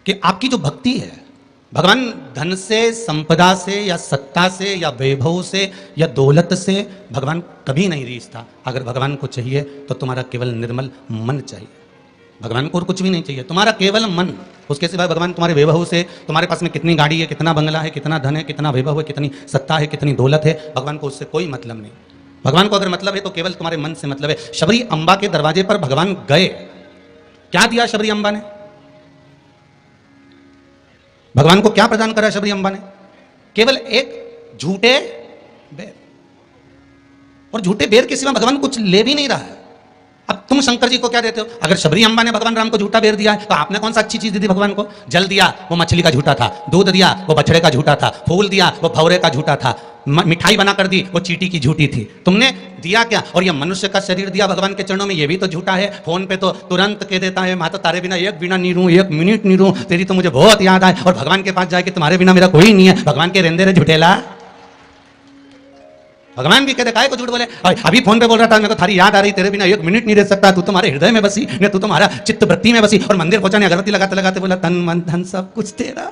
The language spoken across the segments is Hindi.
कि आपकी जो भक्ति है, भगवान धन से, संपदा से, या सत्ता से, या वैभव से, या दौलत से भगवान कभी नहीं रीझता। अगर भगवान को चाहिए तो तुम्हारा केवल निर्मल मन चाहिए। भगवान को और कुछ भी नहीं चाहिए, तुम्हारा केवल मन। उसके सिवाय भगवान तुम्हारे वैभव से, तुम्हारे पास में कितनी गाड़ी है, कितना बंगला है, कितना धन है, कितना वैभव है, कितनी सत्ता है, कितनी दौलत है, भगवान को उससे कोई मतलब नहीं। भगवान को अगर मतलब है तो केवल तुम्हारे मन से मतलब है। शबरी अंबा के दरवाजे पर भगवान गए, क्या दिया शबरी अंबा ने? भगवान को क्या प्रदान करा शबरी अंबा ने? केवल एक झूठे बेर। और झूठे बेर के सिवा भगवान कुछ ले भी नहीं रहा है। अब तुम शंकर जी को क्या देते हो? अगर शबरी अंबा ने भगवान राम को झूठा बेर दिया है तो आपने कौन सा अच्छी चीज दी थी भगवान को? जल दिया, वो मछली का झूठा था। दूध दिया, वो बछड़े का झूठा था। फूल दिया, वो भौरे का झूठा था। मिठाई बना कर दी, वो चींटी की झूठी थी। तुमने दिया क्या? और ये मनुष्य का शरीर दिया भगवान के चरणों में, ये भी तो झूठा है। फोन पे तो तुरंत कह देता है, माता तारे बिना एक बिना नहीं रहूं, एक मिनट नहीं रहूं, तेरी तो मुझे बहुत याद आए। और भगवान के पास जाए कि तुम्हारे बिना मेरा कोई नहीं है। भगवान के रेंदे रे झूठेला। भगवान भी कहते काहे को झूठ बोले? अभी फोन पे बोल रहा था, मेरे को थारी याद आ रही, तेरे बिना एक मिनट नहीं रह सकता, तू तुम्हारे हृदय में बसी, ने तू तुम्हारा चित्त वृत्ति में बसी। और मंदिर पहुंचाने अगरबत्ती लगाते लगाते बोला, तन मन धन सब कुछ तेरा।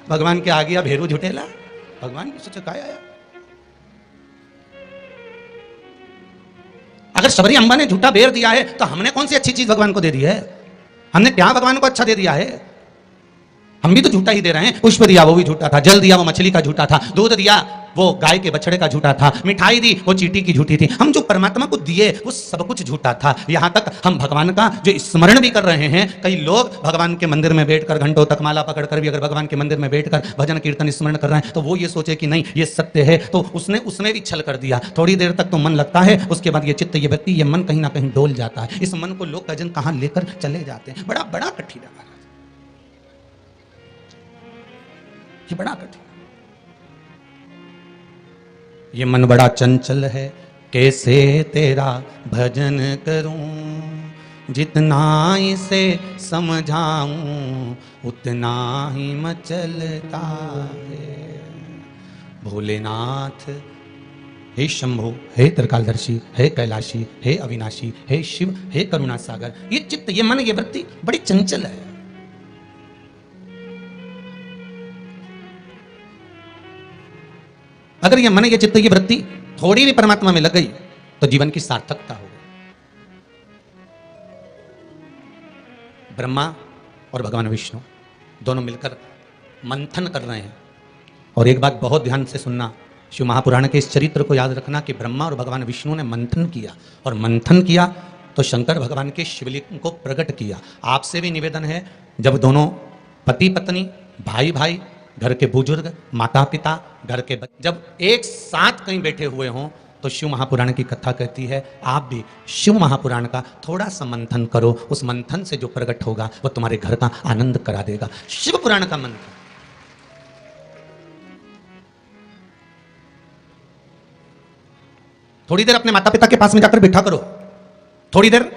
भगवान के आ गया भेरू झूठेला। भगवान की सोचे काय आया। अगर शबरी अंबा ने झूठा बेर दिया है तो हमने कौन सी अच्छी चीज भगवान को दे दी है? हमने क्या भगवान को अच्छा दे दिया है? हम भी तो झूठा ही दे रहे हैं। पुष्प दिया, वो भी झूठा था। जल दिया, वो मछली का झूठा था। दूध दिया, वो गाय के बछड़े का झूठा था। मिठाई दी, वो चींटी की झूठी थी। हम जो परमात्मा को दिए वो सब कुछ झूठा था। यहां तक हम भगवान का जो स्मरण भी कर रहे हैं, कई लोग भगवान के मंदिर में बैठकर घंटों तक माला पकड़कर भी अगर भगवान के मंदिर में बैठकर भजन कीर्तन स्मरण कर रहे हैं तो वो ये सोचे कि नहीं ये सत्य है, तो उसने उसमें भी छल कर दिया। थोड़ी देर तक तो मन लगता है, उसके बाद ये चित्त, ये व्यक्ति, ये मन कहीं ना कहीं डोल जाता है। इस मन को लोग भजन कहां लेकर चले जाते हैं। बड़ा बड़ा कठिन है, ये बड़ा कठिन। ये मन बड़ा चंचल है, कैसे तेरा भजन करूं। जितना इसे समझाऊं उतना ही मचलता है। भोलेनाथ, हे शंभो, हे त्रिकालदर्शी, हे कैलाशी, हे अविनाशी, हे शिव, हे करुणा सागर। ये चित्त, ये मन, ये वृत्ति बड़ी चंचल है। अगर ये मन, ये चित्त, ये वृत्ति थोड़ी भी परमात्मा में लग गई तो जीवन की सार्थकता हो गई। ब्रह्मा और भगवान विष्णु दोनों मिलकर मंथन कर रहे हैं। और एक बात बहुत ध्यान से सुनना, शिव महापुराण के इस चरित्र को याद रखना कि ब्रह्मा और भगवान विष्णु ने मंथन किया, और मंथन किया तो शंकर भगवान के शिवलिंग को प्रकट किया। आपसे भी निवेदन है, जब दोनों पति पत्नी, भाई भाई, घर के बुजुर्ग, माता पिता, घर के बच्चे जब एक साथ कहीं बैठे हुए हों तो शिव महापुराण की कथा कहती है आप भी शिव महापुराण का थोड़ा सा मंथन करो। उस मंथन से जो प्रकट होगा वो तुम्हारे घर का आनंद करा देगा। शिव पुराण का मंथन। थोड़ी देर अपने माता पिता के पास में जाकर बैठा करो। थोड़ी देर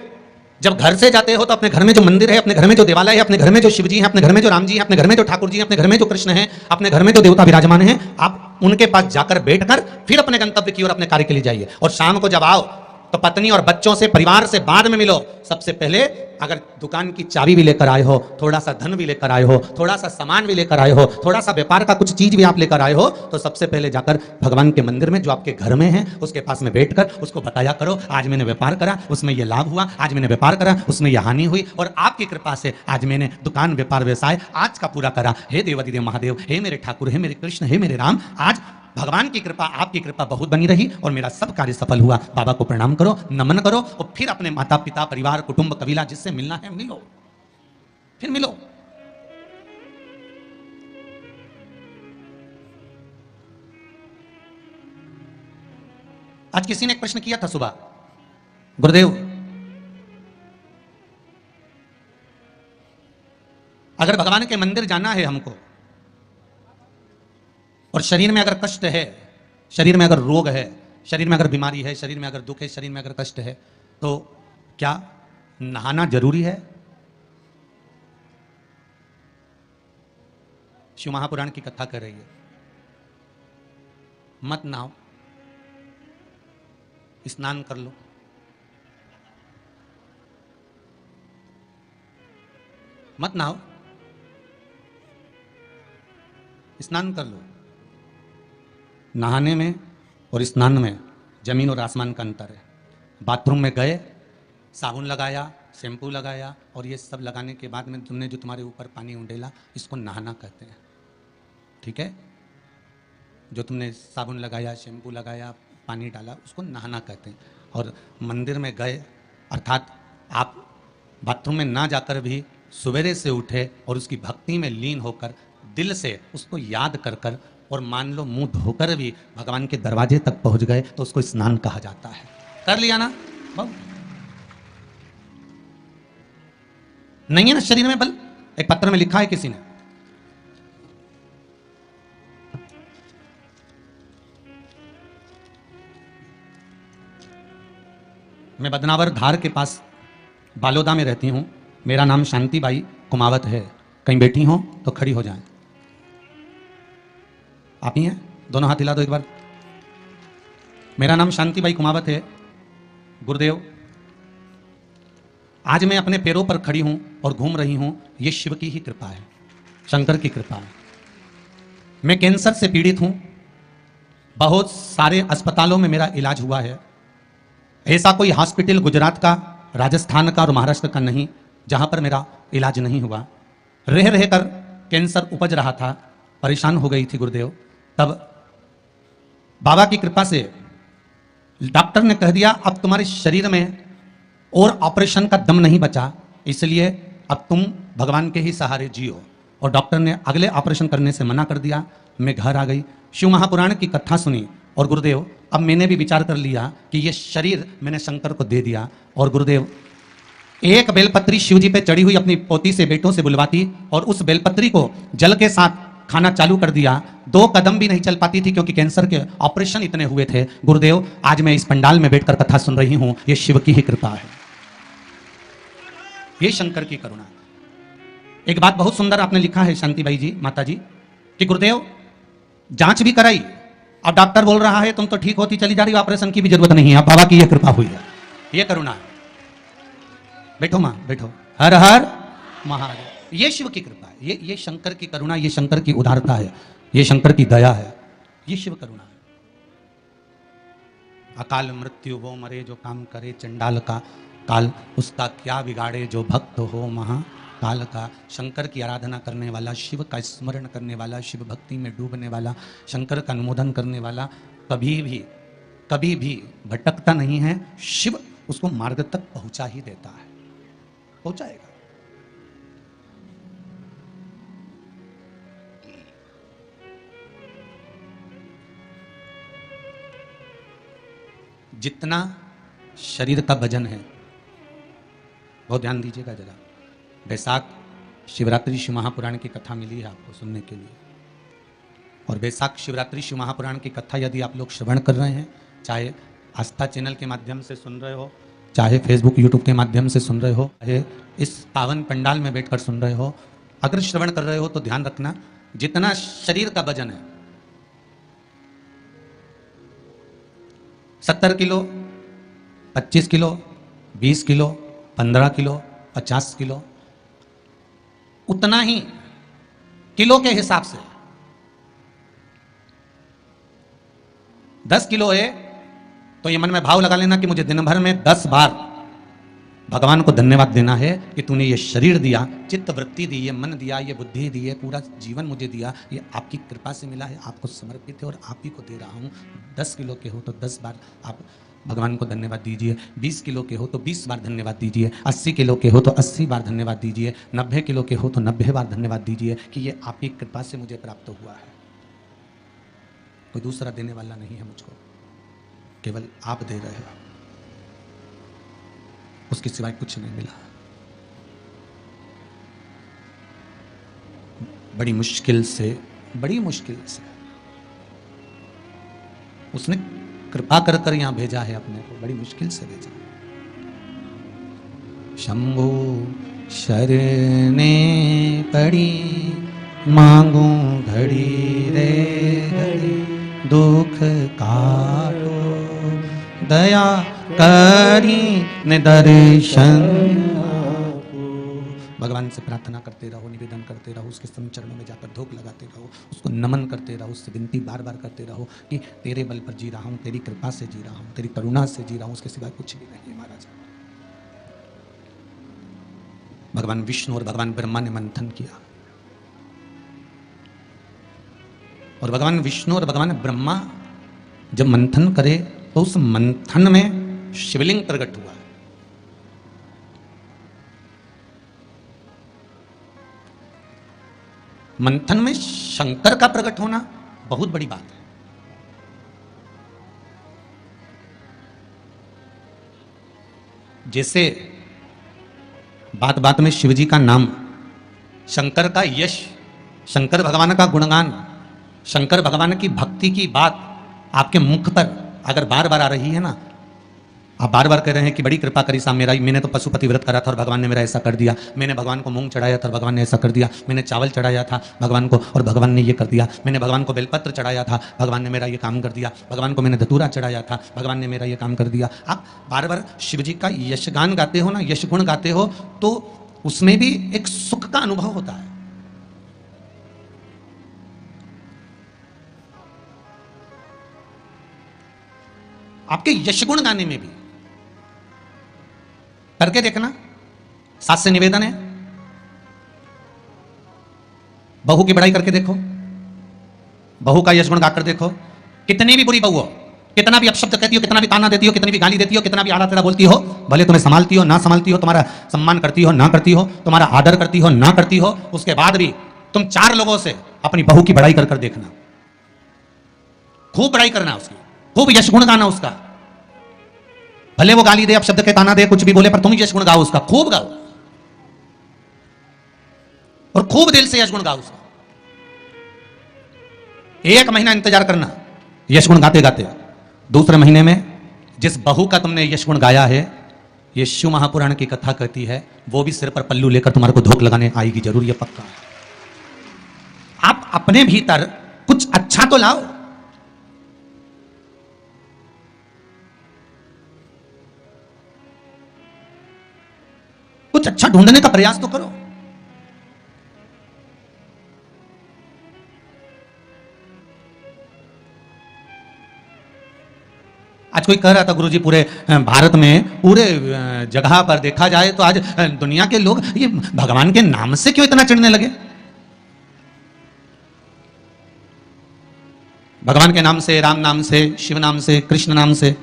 जब घर से जाते हो तो अपने घर में जो मंदिर है, अपने घर में जो देवालय है, अपने घर में जो शिव जी हैं, अपने घर में जो राम जी हैं, अपने घर में जो ठाकुर जी हैं, अपने घर में जो कृष्ण हैं, अपने घर में जो देवता विराजमान हैं, आप उनके पास जाकर बैठकर फिर अपने गंतव्य की ओर, अपने कार्य के लिए जाइए। और शाम को जब आओ तो पत्नी और बच्चों से, परिवार से बाद में मिलो। सबसे पहले अगर दुकान की चाबी भी लेकर आए हो, थोड़ा सा धन भी लेकर आए हो, थोड़ा सा सामान भी लेकर आए हो, थोड़ा सा व्यापार का कुछ चीज भी आप लेकर आए हो, तो सबसे पहले जाकर भगवान के मंदिर में जो आपके घर में है उसके पास में बैठकर उसको बताया करो, आज मैंने व्यापार करा उसमें यह लाभ हुआ, आज मैंने व्यापार करा उसमें यह हानि हुई, और आपकी कृपा से आज मैंने दुकान, व्यापार, व्यवसाय आज का पूरा करा। हे देवादिदेव महादेव, हे मेरे ठाकुर, हे मेरे कृष्ण, हे मेरे राम, आज भगवान की कृपा, आपकी कृपा बहुत बनी रही और मेरा सब कार्य सफल हुआ। बाबा को प्रणाम करो, नमन करो, और फिर अपने माता पिता, परिवार, कुटुंब, कबीला, जिससे मिलना है मिलो, फिर मिलो। आज किसी ने एक प्रश्न किया था सुबह, गुरुदेव अगर भगवान के मंदिर जाना है हमको, और शरीर में अगर कष्ट है, शरीर में अगर रोग है, शरीर में अगर बीमारी है, शरीर में अगर दुख है, शरीर में अगर कष्ट है, तो क्या नहाना जरूरी है? शिव महापुराण की कथा कर रही है, मत नहाओ, स्नान कर लो। मत नहाओ, स्नान कर लो। नहाने में और स्नान में जमीन और आसमान का अंतर है। बाथरूम में गए, साबुन लगाया, शैम्पू लगाया, और ये सब लगाने के बाद में तुमने जो तुम्हारे ऊपर पानी उंडेला, इसको नहाना कहते हैं। ठीक है? जो तुमने साबुन लगाया, शैम्पू लगाया, पानी डाला, उसको नहाना कहते हैं। और मंदिर में गए, अर्थात आप बाथरूम में ना जाकर भी सवेरे से उठे और उसकी भक्ति में लीन होकर दिल से उसको याद कर कर, और मान लो मुंह धोकर भी भगवान के दरवाजे तक पहुंच गए, तो उसको स्नान कहा जाता है। कर लिया ना? बहुत नहीं है ना शरीर में बल? एक पत्र में लिखा है किसी ने, मैं बदनावर धार के पास बालोदा में रहती हूं, मेरा नाम शांतिबाई कुमावत है, कहीं बैठी हो तो खड़ी हो जाएं। आप ही हैं? दोनों हाथ हिला दो एक बार। मेरा नाम शांतिबाई कुमावत है। गुरुदेव, आज मैं अपने पैरों पर खड़ी हूं और घूम रही हूं, ये शिव की ही कृपा है, शंकर की कृपा है। मैं कैंसर से पीड़ित हूं, बहुत सारे अस्पतालों में मेरा इलाज हुआ है। ऐसा कोई हॉस्पिटल गुजरात का, राजस्थान का और महाराष्ट्र का नहीं जहां पर मेरा इलाज नहीं हुआ। रह रहकर कैंसर उपज रहा था, परेशान हो गई थी गुरुदेव। तब बाबा की कृपा से डॉक्टर ने कह दिया, अब तुम्हारे शरीर में और ऑपरेशन का दम नहीं बचा, इसलिए अब तुम भगवान के ही सहारे जियो। और डॉक्टर ने अगले ऑपरेशन करने से मना कर दिया। मैं घर आ गई, शिव महापुराण की कथा सुनी, और गुरुदेव अब मैंने भी विचार कर लिया कि ये शरीर मैंने शंकर को दे दिया। और गुरुदेव एक बेलपत्री शिव जी पे चढ़ी हुई अपनी पोती से, बेटों से बुलवाती, और उस बेलपत्री को जल के साथ खाना चालू कर दिया। 2 कदम भी नहीं चल पाती थी क्योंकि कैंसर के ऑपरेशन इतने हुए थे। गुरुदेव, आज मैं इस पंडाल में बैठकर कथा सुन रही हूं, ये शिव की ही कृपा है, ये शंकर की करुणा। एक बात बहुत सुंदर आपने लिखा है शांतिबाई जी, माता जी, कि गुरुदेव जांच भी कराई और डॉक्टर बोल रहा है तुम तो ठीक होती चली जा रही हो, ऑपरेशन की भी जरूरत नहीं है, अब बाबा की यह कृपा हुई है, ये करुणा है। बैठो मां, बैठो। हर हर महादेव। ये शिव की कृपा है, ये शंकर की करुणा, ये शंकर की उदारता है, ये शंकर की दया है, ये शिव करुणा है। अकाल मृत्यु वो मरे जो काम करे चंडाल का, काल उसका क्या बिगाड़े जो भक्त हो महाकाल का। शंकर की आराधना करने वाला, शिव का स्मरण करने वाला, शिव भक्ति में डूबने वाला, शंकर का अनुमोदन करने वाला कभी भी भटकता नहीं है। शिव उसको मार्ग तक पहुंचा ही देता है, पहुंचाएगा। जितना शरीर का वजन है, बहुत ध्यान दीजिएगा जरा। बैसाख शिवरात्रि शिव महापुराण की कथा मिली है आपको सुनने के लिए, और बैसाख शिवरात्रि शिव महापुराण की कथा यदि आप लोग श्रवण कर रहे हैं, चाहे आस्था चैनल के माध्यम से सुन रहे हो, चाहे फेसबुक यूट्यूब के माध्यम से सुन रहे हो, चाहे इस पावन पंडाल में बैठकर सुन रहे हो, अगर श्रवण कर रहे हो तो ध्यान रखना, जितना शरीर का वजन है, 70 kilo, 25 kilo, 20 kilo, 15 kilo, 50 kilo, उतना ही किलो के हिसाब से 10 किलो है तो ये मन में भाव लगा लेना कि मुझे दिन भर में 10 बार भगवान को धन्यवाद देना है कि तूने ये शरीर दिया, चित्त वृत्ति दी, ये मन दिया, ये बुद्धि दी है, पूरा जीवन मुझे दिया, ये आपकी कृपा से मिला है, आपको समर्पित है और आप ही को दे रहा हूँ। 10 किलो के हो तो 10 बार आप भगवान को धन्यवाद दीजिए, 20 किलो के हो तो 20 बार धन्यवाद दीजिए, 80 किलो के हो तो 80 बार धन्यवाद दीजिए, 90 किलो के हो तो 90 बार धन्यवाद दीजिए कि ये आपकी कृपा से मुझे प्राप्त हुआ है। कोई दूसरा देने वाला नहीं है मुझको, केवल आप दे रहे हो, उसके सिवाय कुछ नहीं मिला। बड़ी मुश्किल से उसने कृपा कर कर यहां भेजा है अपने को, बड़ी मुश्किल से भेजा। शंभो शरणे पड़ी मांगू घड़ी रे घड़ी, दुख काटो दया करी ने दर्शन भगवान से प्रार्थना करते रहो, निवेदन करते रहो, उसके चरणों में जाकर धूप लगाते रहो, उसको नमन करते रहो, उससे विनती बार बार करते रहो कि तेरे बल पर जी रहा हूँ, तेरी कृपा से जी रहा हूँ, तेरी करुणा से जी रहा हूँ, उसके सिवाय कुछ भी नहीं है महाराज। भगवान विष्णु और भगवान ब्रह्मा ने मंथन किया, और भगवान विष्णु और भगवान ब्रह्मा जब मंथन करे तो उस मंथन में शिवलिंग प्रकट हुआ। मंथन में शंकर का प्रकट होना बहुत बड़ी बात है। जैसे बात बात में शिवजी का नाम, शंकर का यश, शंकर भगवान का गुणगान, शंकर भगवान की भक्ति की बात आपके मुख पर अगर बार बार आ रही है ना, आप बार बार कह रहे हैं कि बड़ी कृपा करी साहब, मेरा मैंने तो पशुपति व्रत करा था और भगवान ने मेरा ऐसा कर दिया, मैंने भगवान को मूंग चढ़ाया था और भगवान ने ऐसा कर दिया, मैंने चावल चढ़ाया था भगवान को और भगवान ने ये कर दिया, मैंने भगवान को बेलपत्र चढ़ाया था, भगवान ने मेरा ये काम कर दिया, भगवान को मैंने धतूरा चढ़ाया था, भगवान ने मेरा ये काम कर दिया। आप बार बार शिव जी का यशगान गाते हो ना, यश गुण गाते हो, तो उसमें भी एक सुख का अनुभव होता है। आपके यशगुण गाने में भी करके देखना। सास से निवेदन है, बहू की बड़ाई करके देखो, बहू का यशगुण गाकर देखो। कितनी भी बुरी बहू हो, कितना भी अपशब्द कहती हो, कितना भी ताना देती हो, कितनी भी गाली देती हो, कितना भी आड़ा टेढ़ा बोलती हो, भले तुम्हें संभालती हो ना संभालती हो, तुम्हारा सम्मान करती हो ना करती हो, तुम्हारा आदर करती हो ना करती हो, उसके बाद भी तुम 4 लोगों से अपनी बहू की बड़ाई कर देखना। खूब बड़ाई करना उसकी, खूब यशगुण गाना उसका। भले वो गाली दे, अपशब्द के ताना दे, कुछ भी बोले, पर तुम यशगुण गाओ उसका, खूब गाओ और खूब दिल से यशगुण गाओ उसका। 1 महीना इंतजार करना यशगुण गाते गाते। दूसरे महीने में जिस बहू का तुमने यशगुण गाया है, ये शिव महापुराण की कथा कहती है, वो भी सिर पर पल्लू लेकर तुम्हारे को धोख लगाने आएगी जरूर, ये पक्का। आप अपने भीतर कुछ अच्छा तो लाओ। कुछ अच्छा ढूंढने का प्रयास तो करो। आज कोई कह रहा था गुरुजी, पूरे भारत में, पूरे जगह पर देखा जाए तो आज दुनिया के लोग ये भगवान के नाम से क्यों इतना चिढ़ने लगे? भगवान के नाम से, राम नाम से, शिव नाम से, कृष्ण नाम से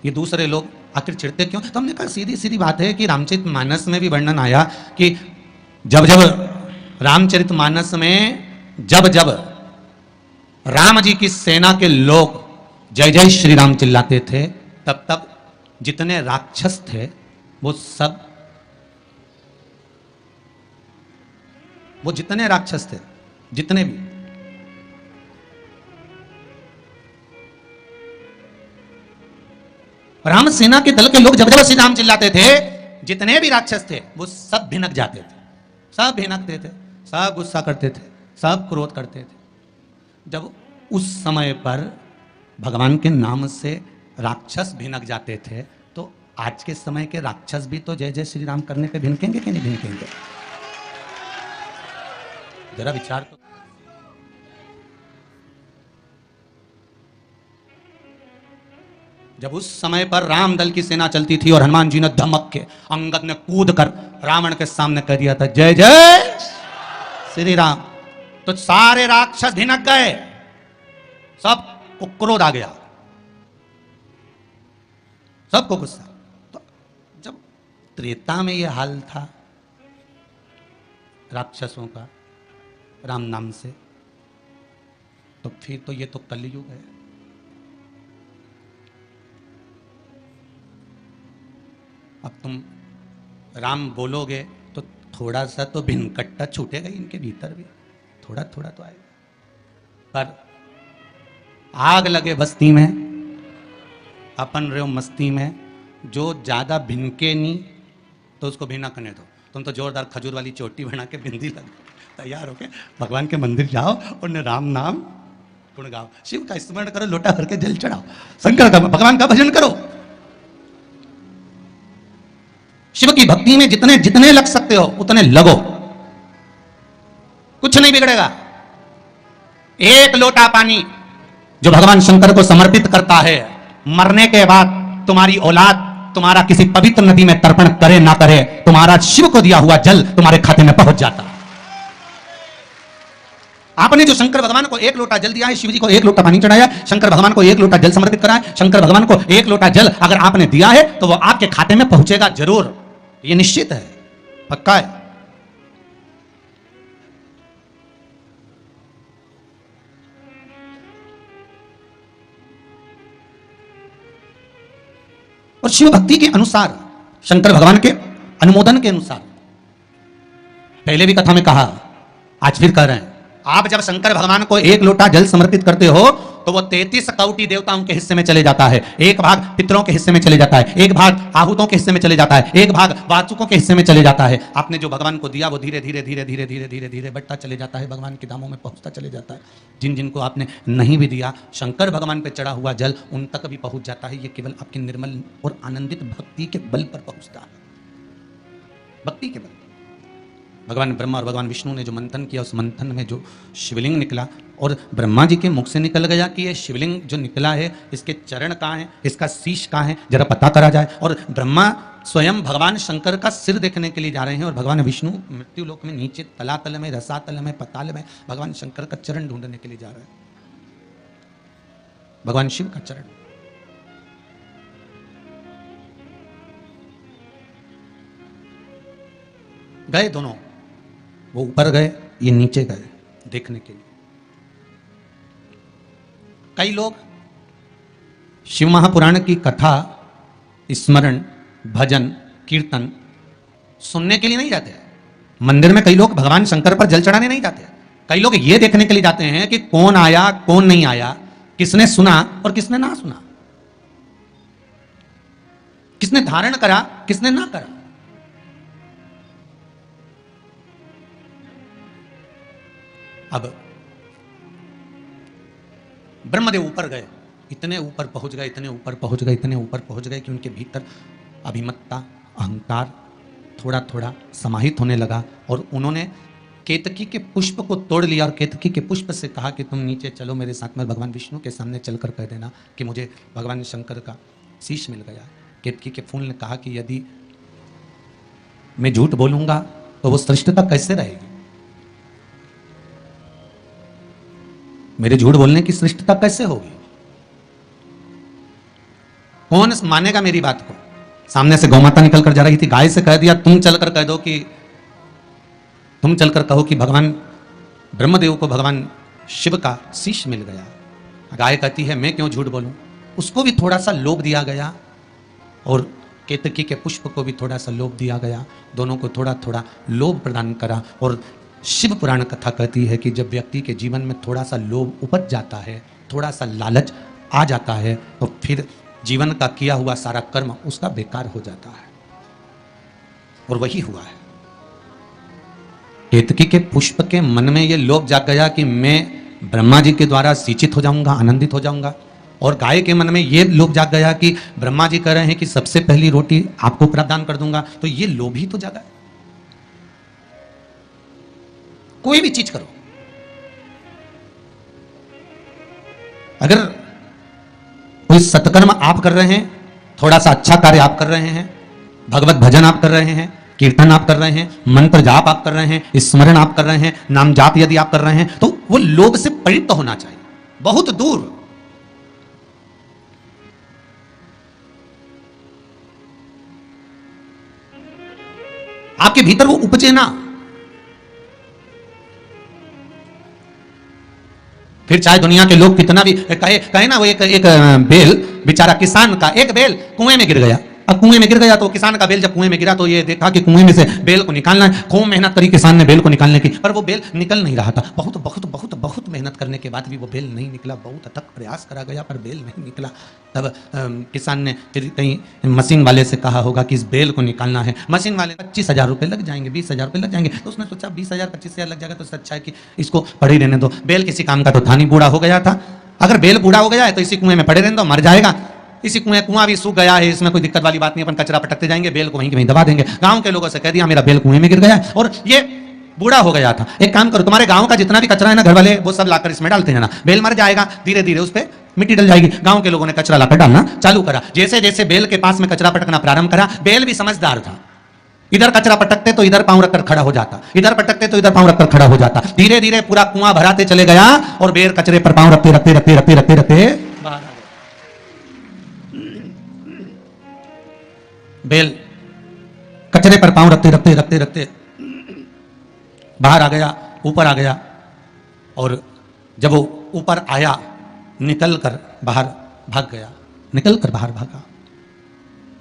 ये दूसरे लोग आखिर चिढ़ते क्यों? तो हमने कहा सीधी सीधी बात है कि रामचरितमानस में भी वर्णन आया कि जब जब रामचरितमानस में जब जब राम जी की सेना के लोग जय जय श्री राम चिल्लाते थे, तब तब जितने राक्षस थे वो सब, वो जितने राक्षस थे, जितने भी, राम सेना के दल के लोग जब जब श्री राम चिल्लाते थे, जितने भी राक्षस थे वो सब भिनक जाते थे, सब भिनकते थे, सब गुस्सा करते थे, सब क्रोध करते थे। जब उस समय पर भगवान के नाम से राक्षस भिनक जाते थे, तो आज के समय के राक्षस भी तो जय जय श्री राम करने पे भिनकेंगे कि नहीं भिनकेंगे? जरा विचार तो। जब उस समय पर राम दल की सेना चलती थी और हनुमान जी ने धमक के, अंगद ने कूद कर रावण के सामने कह दिया था जय जय श्री राम, तो सारे राक्षस भिनक गए, सबको क्रोध आ गया, सबको गुस्सा। तो जब त्रेता में यह हाल था राक्षसों का राम नाम से, तो फिर तो ये तो कलयुग है। अब तुम राम बोलोगे तो थोड़ा सा तो भिनकट्टा छूटेगा इनके भीतर भी, थोड़ा थोड़ा तो आएगा। पर आग लगे बस्ती में, अपन रहो मस्ती में, जो ज्यादा भिनके नहीं तो उसको भिनकने दो। तुम तो जोरदार खजूर वाली चोटी बना के बिंदी लग तैयार होके भगवान के मंदिर जाओ और ने राम नाम गुण गाओ, शिव का स्मरण करो, लोटा भर के जल चढ़ाओ, शंकर का भगवान का भजन करो, शिव की भक्ति में जितने जितने लग सकते हो उतने लगो, कुछ नहीं बिगड़ेगा। एक लोटा पानी जो भगवान शंकर को समर्पित करता है, मरने के बाद तुम्हारी औलाद तुम्हारा किसी पवित्र नदी में तर्पण करे ना करे, तुम्हारा शिव को दिया हुआ जल तुम्हारे खाते में पहुंच जाता है। आपने जो शंकर भगवान को एक लोटा जल दिया है, शिव जी को एक लोटा पानी चढ़ाया, शंकर भगवान को एक लोटा जल समर्पित करा है, शंकर भगवान को एक लोटा जल अगर आपने दिया है तो वो आपके खाते में पहुंचेगा जरूर, ये निश्चित है, पक्का है। और शिव भक्ति के अनुसार, शंकर भगवान के अनुमोदन के अनुसार, पहले भी कथा में कहा, आज फिर कह रहे हैं, आप जब शंकर भगवान को एक लोटा जल समर्पित करते हो तो वो 33 कौटि देवताओं के हिस्से में चले जाता है, एक भाग पितरों के हिस्से में चले जाता है, एक भाग आहूतों के हिस्से में चले जाता है, एक भाग वाचुकों के हिस्से में चले जाता है। आपने जो भगवान को दिया वो धीरे धीरे धीरे धीरे धीरे धीरे धीरे बढ़ता चले जाता है, भगवान के धामों में पहुंचता चले जाता है। जिन जिनको आपने नहीं भी दिया, शंकर भगवान पर चढ़ा हुआ जल उन तक भी पहुंच जाता है। ये केवल आपकी निर्मल और आनंदित भक्ति के बल पर पहुंचता है, भक्ति के बल। भगवान ब्रह्मा और भगवान विष्णु ने जो मंथन किया, उस मंथन में जो शिवलिंग निकला और ब्रह्मा जी के मुख से निकल गया कि ये शिवलिंग जो निकला है इसके चरण कहाँ हैं, इसका शीश कहाँ है, जरा पता करा जाए। और ब्रह्मा स्वयं भगवान शंकर का सिर देखने के लिए जा रहे हैं और भगवान विष्णु मृत्यु लोक में नीचे तलातल में, रसातल में, पताल में भगवान शंकर का चरण ढूंढने के लिए जा रहे हैं, भगवान शिव का चरण। गए दोनों, वो ऊपर गए, ये नीचे गए देखने के लिए। कई लोग शिव महापुराण की कथा, स्मरण, भजन, कीर्तन सुनने के लिए नहीं जाते हैं। मंदिर में कई लोग भगवान शंकर पर जल चढ़ाने नहीं जाते हैं। कई लोग ये देखने के लिए जाते हैं कि कौन आया कौन नहीं आया, किसने सुना और किसने ना सुना, किसने धारण करा किसने ना करा। अब ब्रह्मदेव ऊपर गए, इतने ऊपर पहुंच गए, इतने ऊपर पहुंच गए, इतने ऊपर पहुंच गए कि उनके भीतर अभिमत्ता, अहंकार थोड़ा थोड़ा समाहित होने लगा और उन्होंने केतकी के पुष्प को तोड़ लिया और केतकी के पुष्प से कहा कि तुम नीचे चलो मेरे साथ में, भगवान विष्णु के सामने चलकर कह देना कि मुझे भगवान शंकर का शीश मिल गया। केतकी के फूल ने कहा कि यदि मैं झूठ बोलूंगा तो वो श्रेष्ठता कैसे रहेगी, मेरे झूठ बोलने की श्रेष्ठता कैसे होगी, कौन मानेगा मेरी बात को। सामने से गौमाता निकल कर जा रही थी, गाय से कह दिया तुम चलकर कह दो कि तुम चलकर कहो कि भगवान ब्रह्मदेव को भगवान शिव का शीश मिल गया। गाय कहती है मैं क्यों झूठ बोलूं। उसको भी थोड़ा सा लोभ दिया गया और केतकी के पुष्प को भी थोड़ा सा लोभ दिया गया, दोनों को थोड़ा थोड़ा लोभ प्रदान करा। और शिव पुराण कथा कहती है कि जब व्यक्ति के जीवन में थोड़ा सा लोभ उपज जाता है, थोड़ा सा लालच आ जाता है, तो फिर जीवन का किया हुआ सारा कर्म उसका बेकार हो जाता है। और वही हुआ है। केतकी के पुष्प के मन में यह लोभ जाग गया कि मैं ब्रह्मा जी के द्वारा सिंचित हो जाऊंगा, आनंदित हो जाऊंगा। और गाय के मन में यह लोभ जाग गया कि ब्रह्मा जी कह रहे हैं कि सबसे पहली रोटी आपको प्रदान कर दूंगा, तो ये लोभ ही तो जागा। कोई भी चीज करो, अगर कोई सत्कर्म आप कर रहे हैं, थोड़ा सा अच्छा कार्य आप कर रहे हैं, भगवत भजन आप कर रहे हैं, कीर्तन आप कर रहे हैं, मंत्र जाप आप कर रहे हैं, स्मरण आप कर रहे हैं, नाम जाप यदि आप कर रहे हैं, तो वो लोभ से पवित्र होना चाहिए, बहुत दूर। आपके भीतर वो उपजे ना। फिर चाहे दुनिया के लोग कितना भी कहे ना, वो एक बेल बेचारा किसान का, एक बेल कुएं में गिर गया। अब कुएं में गिर गया तो किसान का बेल जब कुएं में गिरा तो ये देखा कि कुएं में से बेल को निकालना है। खूब मेहनत करी किसान ने बेल को निकालने की, पर वो बेल निकल नहीं रहा था। बहुत बहुत बहुत बहुत मेहनत करने के बाद भी वो बेल नहीं निकला। बहुत अथक प्रयास करा गया पर बेल नहीं निकला। तब किसान ने फिर कहीं मशीन वाले से कहा होगा कि इस बेल को निकालना है। मशीन वाले 25,000 रुपये लग जाएंगे, 20,000 रुपये लग जाएंगे। तो उसने सोचा 20,000 25,000 लग जाएगा तो अच्छा है कि इसको पड़े ही रहने दो। बेल किसी काम का तो था नहीं, बूढ़ा हो गया था। अगर बेल बूढ़ा हो गया है तो इसी कुएं में पड़े रहने दो, मर जाएगा। इसी कुआं भी सूख गया है, इसमें कोई दिक्कत वाली बात नहीं, अपन कचरा पटकते जाएंगे, बेल को वहीं के वहीं दबा देंगे। गांव के लोगों से कह दिया मेरा बेल कुएं में गिर गया है और ये बूढ़ा हो गया था। एक काम करो, तुम्हारे गांव का जितना भी कचरा है ना, घर वाले वो सब लाकर इसमें डालते हैं ना, बेल मर जाएगा, धीरे धीरे उस पर मिट्टी डल जाएगी। गांव के लोगों ने कचरा लाकर डालना चालू करा। जैसे जैसे बेल के पास में कचरा पटकना प्रारंभ करा, बेल भी समझदार था, इधर कचरा पटकते तो इधर पांव रखकर खड़ा हो जाता, इधर पटकते तो इधर पांव रखकर खड़ा हो जाता। धीरे धीरे पूरा कुआं भराते चले गया और बेल कचरे पर पांव रखते रखते रखते रखते रखते रखते बाहर आ गया। बेल कचरे पर पांव रखते रखते रखते रखते बाहर आ गया, ऊपर आ गया। और जब वो ऊपर आया, निकल कर बाहर भाग गया, निकल कर बाहर भागा।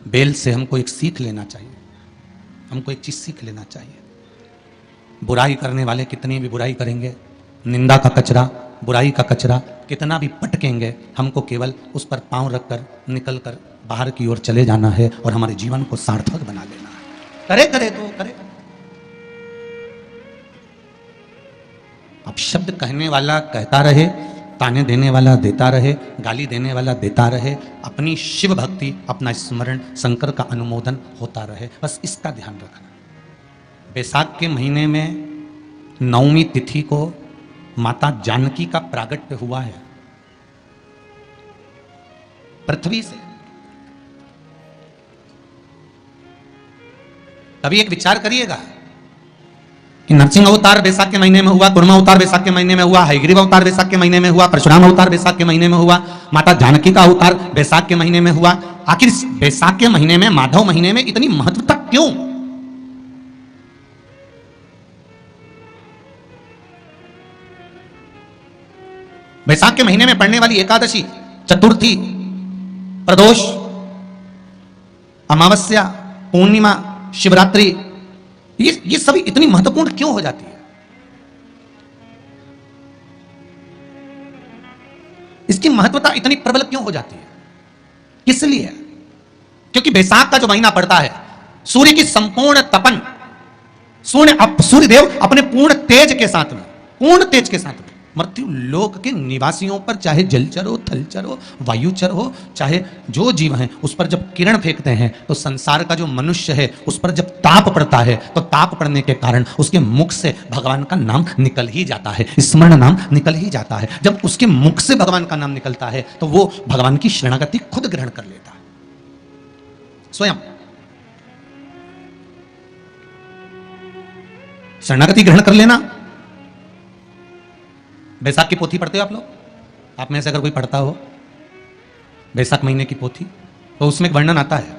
बेल से हमको एक सीख लेना चाहिए, हमको एक चीज सीख लेना चाहिए। बुराई करने वाले कितनी भी बुराई करेंगे, निंदा का कचरा, बुराई का कचरा कितना भी पटकेंगे, हमको केवल उस पर पांव रखकर निकल कर बाहर की ओर चले जाना है और हमारे जीवन को सार्थक बना लेना है। करे करे तो करे। अब शब्द कहने वाला कहता रहे, ताने देने वाला देता रहे, गाली देने वाला देता रहे, अपनी शिव भक्ति, अपना स्मरण, शंकर का अनुमोदन होता रहे, बस इसका ध्यान रखना। बैसाख के महीने में 9वीं तिथि को माता जानकी का प्रागट्य हुआ है पृथ्वी से। कभी एक विचार करिएगा कि नरसिंह अवतार बैसाख के महीने में हुआ, कुर्मा अवतार बैसाख के महीने में हुआ, हयग्रीव अवतार बैसाख के महीने में हुआ, परशुराम अवतार बैसाख के महीने में हुआ, माता जानकी का अवतार बैसाख के महीने में हुआ। आखिर बैसाख के महीने में, माधव महीने में इतनी महत्वता क्यों? बैसाख के महीने में पड़ने वाली एकादशी, चतुर्थी, प्रदोष, अमावस्या, पूर्णिमा, शिवरात्रि, ये सभी इतनी महत्वपूर्ण क्यों हो जाती है? इसकी महत्वता इतनी प्रबल क्यों हो जाती है? किस लिए? क्योंकि बैसाख का जो महीना पड़ता है, सूर्य की संपूर्ण तपन, सूर्यदेव अपने पूर्ण तेज के साथ में, पूर्ण तेज के साथ में मृत्यु लोक के निवासियों पर, चाहे जलचर हो, थलचर हो, वायुचर हो, चाहे जो जीव हैं, उस पर जब किरण फेंकते हैं तो संसार का जो मनुष्य है उस पर जब ताप पड़ता है, तो ताप पड़ने के कारण उसके मुख से भगवान का नाम निकल ही जाता है, स्मरण नाम निकल ही जाता है। जब उसके मुख से भगवान का नाम निकलता है तो वो भगवान की शरणागति खुद ग्रहण कर लेता है स्वयं। शरणागति ग्रहण कर लेना। बैसाख की पोथी पढ़ते हो आप लोग? आप में से अगर कोई पढ़ता हो बैसाख महीने की पोथी, तो उसमें एक वर्णन आता है।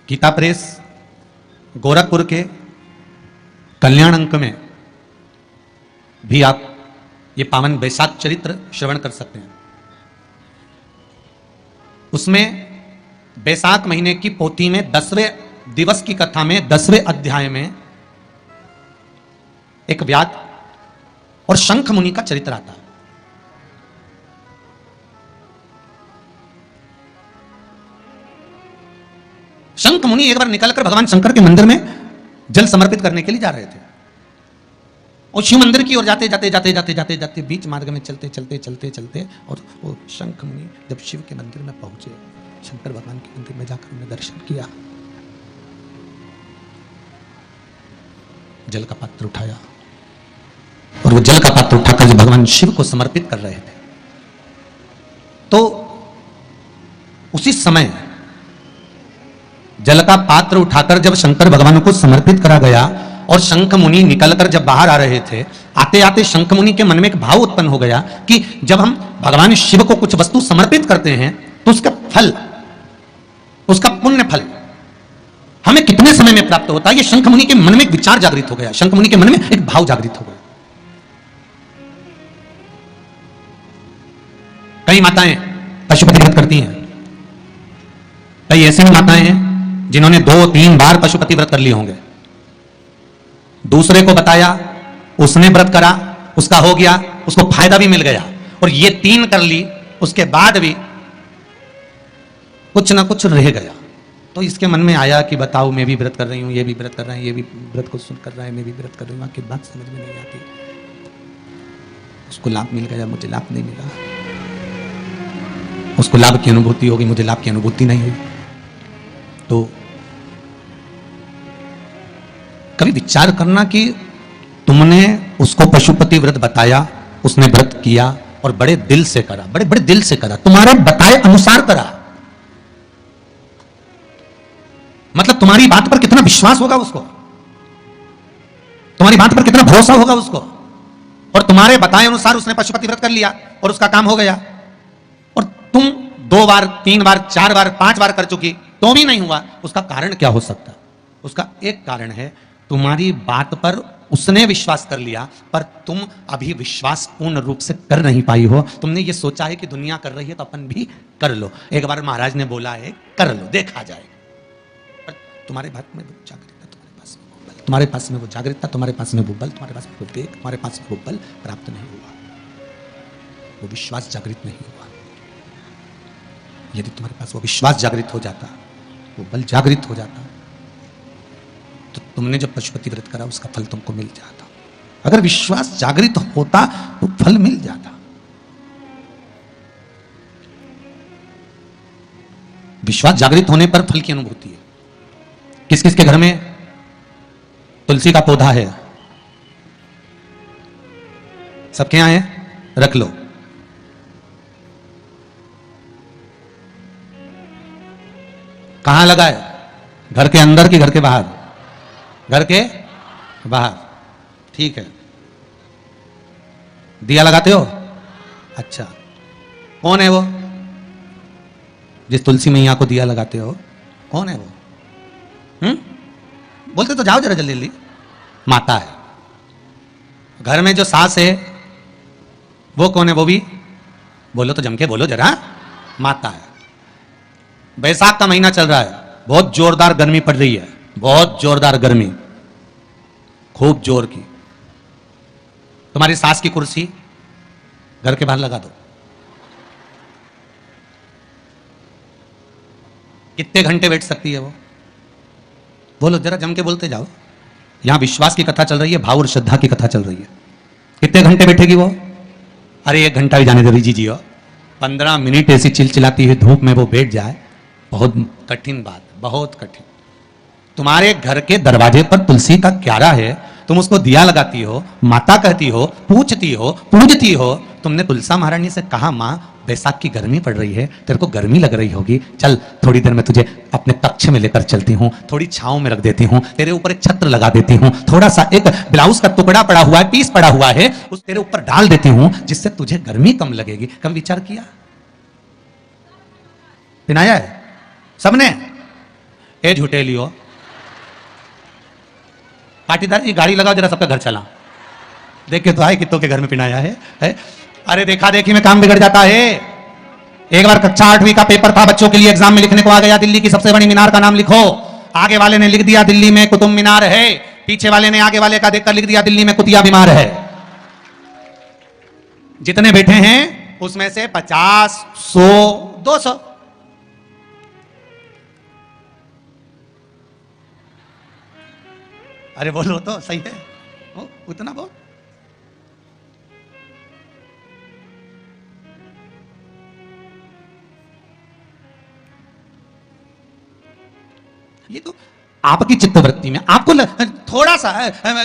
गीता प्रेस गोरखपुर के कल्याण अंक में भी आप ये पावन बैसाख चरित्र श्रवण कर सकते हैं। उसमें बैसाख महीने की पोथी में 10वें दिवस की कथा में 10वें अध्याय में एक व्याध और शंख मुनि का चरित्र आता है। शंख मुनि एक बार निकलकर भगवान शंकर के मंदिर में जल समर्पित करने के लिए जा रहे थे और शिव मंदिर की ओर जाते जाते जाते जाते जाते जाते बीच मार्ग में चलते चलते चलते चलते और वो शंख मुनि जब शिव के मंदिर में पहुंचे, शंकर भगवान के मंदिर में जाकर उन्हें दर्शन किया, जल का पात्र उठाया और वो जल का पात्र उठाकर जब भगवान शिव को समर्पित कर रहे थे, तो उसी समय जल का पात्र उठाकर जब शंकर भगवान को समर्पित करा गया और शंख मुनि निकलकर जब बाहर आ रहे थे, आते आते शंख मुनि के मन में एक भाव उत्पन्न हो गया कि जब हम भगवान शिव को कुछ वस्तु समर्पित करते हैं तो उसका फल, उसका पुण्य फल हमें कितने समय में प्राप्त होता है। ये शंख मुनि के मन में एक विचार जागृत हो गया, शंख मुनि के मन में एक भाव जागृत हो गया। कई माताएं पशुपति व्रत करती हैं, कई ऐसे माताएं हैं जिन्होंने 2-3 बार पशुपति व्रत कर लिए होंगे। दूसरे को बताया, उसने व्रत करा, उसका हो गया, उसको फायदा भी मिल गया, और ये 3 कर ली, उसके बाद भी कुछ ना कुछ रह गया। तो इसके मन में आया कि बताओ, मैं भी व्रत कर रही हूं, ये भी व्रत कर रहा है, ये भी व्रत को सुन कर रहा है, मैं भी व्रत कर रही हूं, आखिर बात समझ में नहीं आती। उसको लाभ मिल गया, मुझे लाभ नहीं मिला। उसको लाभ की अनुभूति होगी, मुझे लाभ की अनुभूति नहीं हुई। तो कभी विचार करना कि तुमने उसको पशुपति व्रत बताया, उसने व्रत किया और बड़े दिल से करा, बड़े बड़े दिल से करा, तुम्हारे बताए अनुसार करा। मतलब तुम्हारी बात पर कितना विश्वास होगा उसको, तुम्हारी बात पर कितना भरोसा होगा उसको, और तुम्हारे बताए अनुसार उसने पशुपति व्रत कर लिया और उसका काम हो गया। और तुम 2 बार 3 बार 4 बार 5 बार कर चुकी तो भी नहीं हुआ। उसका कारण क्या हो सकता? उसका एक कारण है, तुम्हारी बात पर उसने विश्वास कर लिया पर तुम अभी विश्वास पूर्ण रूप से कर नहीं पाई हो। तुमने ये सोचा है कि दुनिया कर रही है तो अपन भी कर लो। एक बार महाराज ने बोला है कर लो, देखा जाएगा। पर तुम्हारे बात में वो जागृतता, तुम्हारे पास में वो जागृतता, तुम्हारे पास में वो बल, तुम्हारे पास में वो वेग, तुम्हारे पास में वो बल प्राप्त नहीं हुआ, वो विश्वास जागृत नहीं हुआ। यदि तुम्हारे पास वो विश्वास जागृत हो जाता, वो बल जागृत हो जाता, तो तुमने जब पशुपति व्रत करा उसका फल तुमको मिल जाता। अगर विश्वास जागृत होता तो फल मिल जाता। विश्वास जागृत होने पर फल की अनुभूति है। किस किस के घर में तुलसी का पौधा है? सबके यहां है? रख लो। कहां लगा है? घर के अंदर कि घर के बाहर? घर के बाहर। ठीक है। दिया लगाते हो? अच्छा, कौन है वो जिस तुलसी मैया को दिया लगाते हो? कौन है वो? बोलते तो जाओ जरा जल्दी जल्दी। माता है। घर में जो सास है वो कौन है? वो भी बोलो तो जम के बोलो जरा। माता है। बैसाख का महीना चल रहा है, बहुत जोरदार गर्मी पड़ रही है, बहुत जोरदार गर्मी, खूब जोर की। तुम्हारी सास की कुर्सी घर के बाहर लगा दो। कितने घंटे बैठ सकती है वो? बोलो जरा, जम के बोलते जाओ। यहां विश्वास की कथा चल रही है, भाव और श्रद्धा की कथा चल रही है। कितने घंटे बैठेगी वो? अरे 1 घंटा भी जाने दो रिजी जी। 15 मिनट ऐसी चिलचिलाती हुई धूप में वो बैठ जाए, बहुत कठिन बात, बहुत कठिन। तुम्हारे घर के दरवाजे पर तुलसी का क्यारा है, तुम उसको दिया लगाती हो, माता कहती हो, पूछती हो, पूजती हो। तुमने तुलसा महारानी से कहा, मां बैसाख की गर्मी पड़ रही है, तेरे को गर्मी लग रही होगी, चल थोड़ी देर में तुझे अपने कक्ष में लेकर चलती हूँ, थोड़ी छांव में रख देती हूँ, तेरे ऊपर एक छत्र लगा देती हूँ, थोड़ा सा एक ब्लाउज का टुकड़ा पड़ा हुआ है, पीस पड़ा हुआ है, उस तेरे ऊपर डाल देती हूँ, जिससे तुझे गर्मी कम लगेगी। कभी विचार किया? पिनाया है सबने? ए झूठे लियो पाटीदार जी, गाड़ी लगाओ जरा, सबका घर चला। देख के तो आए कितों के घर में पिनाया है? अरे देखा देखी में काम बिगड़ जाता है। एक बार कक्षा 8वीं का पेपर था, बच्चों के लिए एग्जाम में लिखने को आ गया, दिल्ली की सबसे बड़ी मीनार का नाम लिखो। आगे वाले ने लिख दिया दिल्ली में कुतुब मीनार है, पीछे वाले ने आगे वाले का देखकर लिख दिया दिल्ली में कुतिया बीमार है। जितने बैठे हैं उसमें से 50, 100, 200 अरे बोलो तो सही है, वो उतना बोल। ये तो आपकी चित्तवृत्ति में आपको थोड़ा सा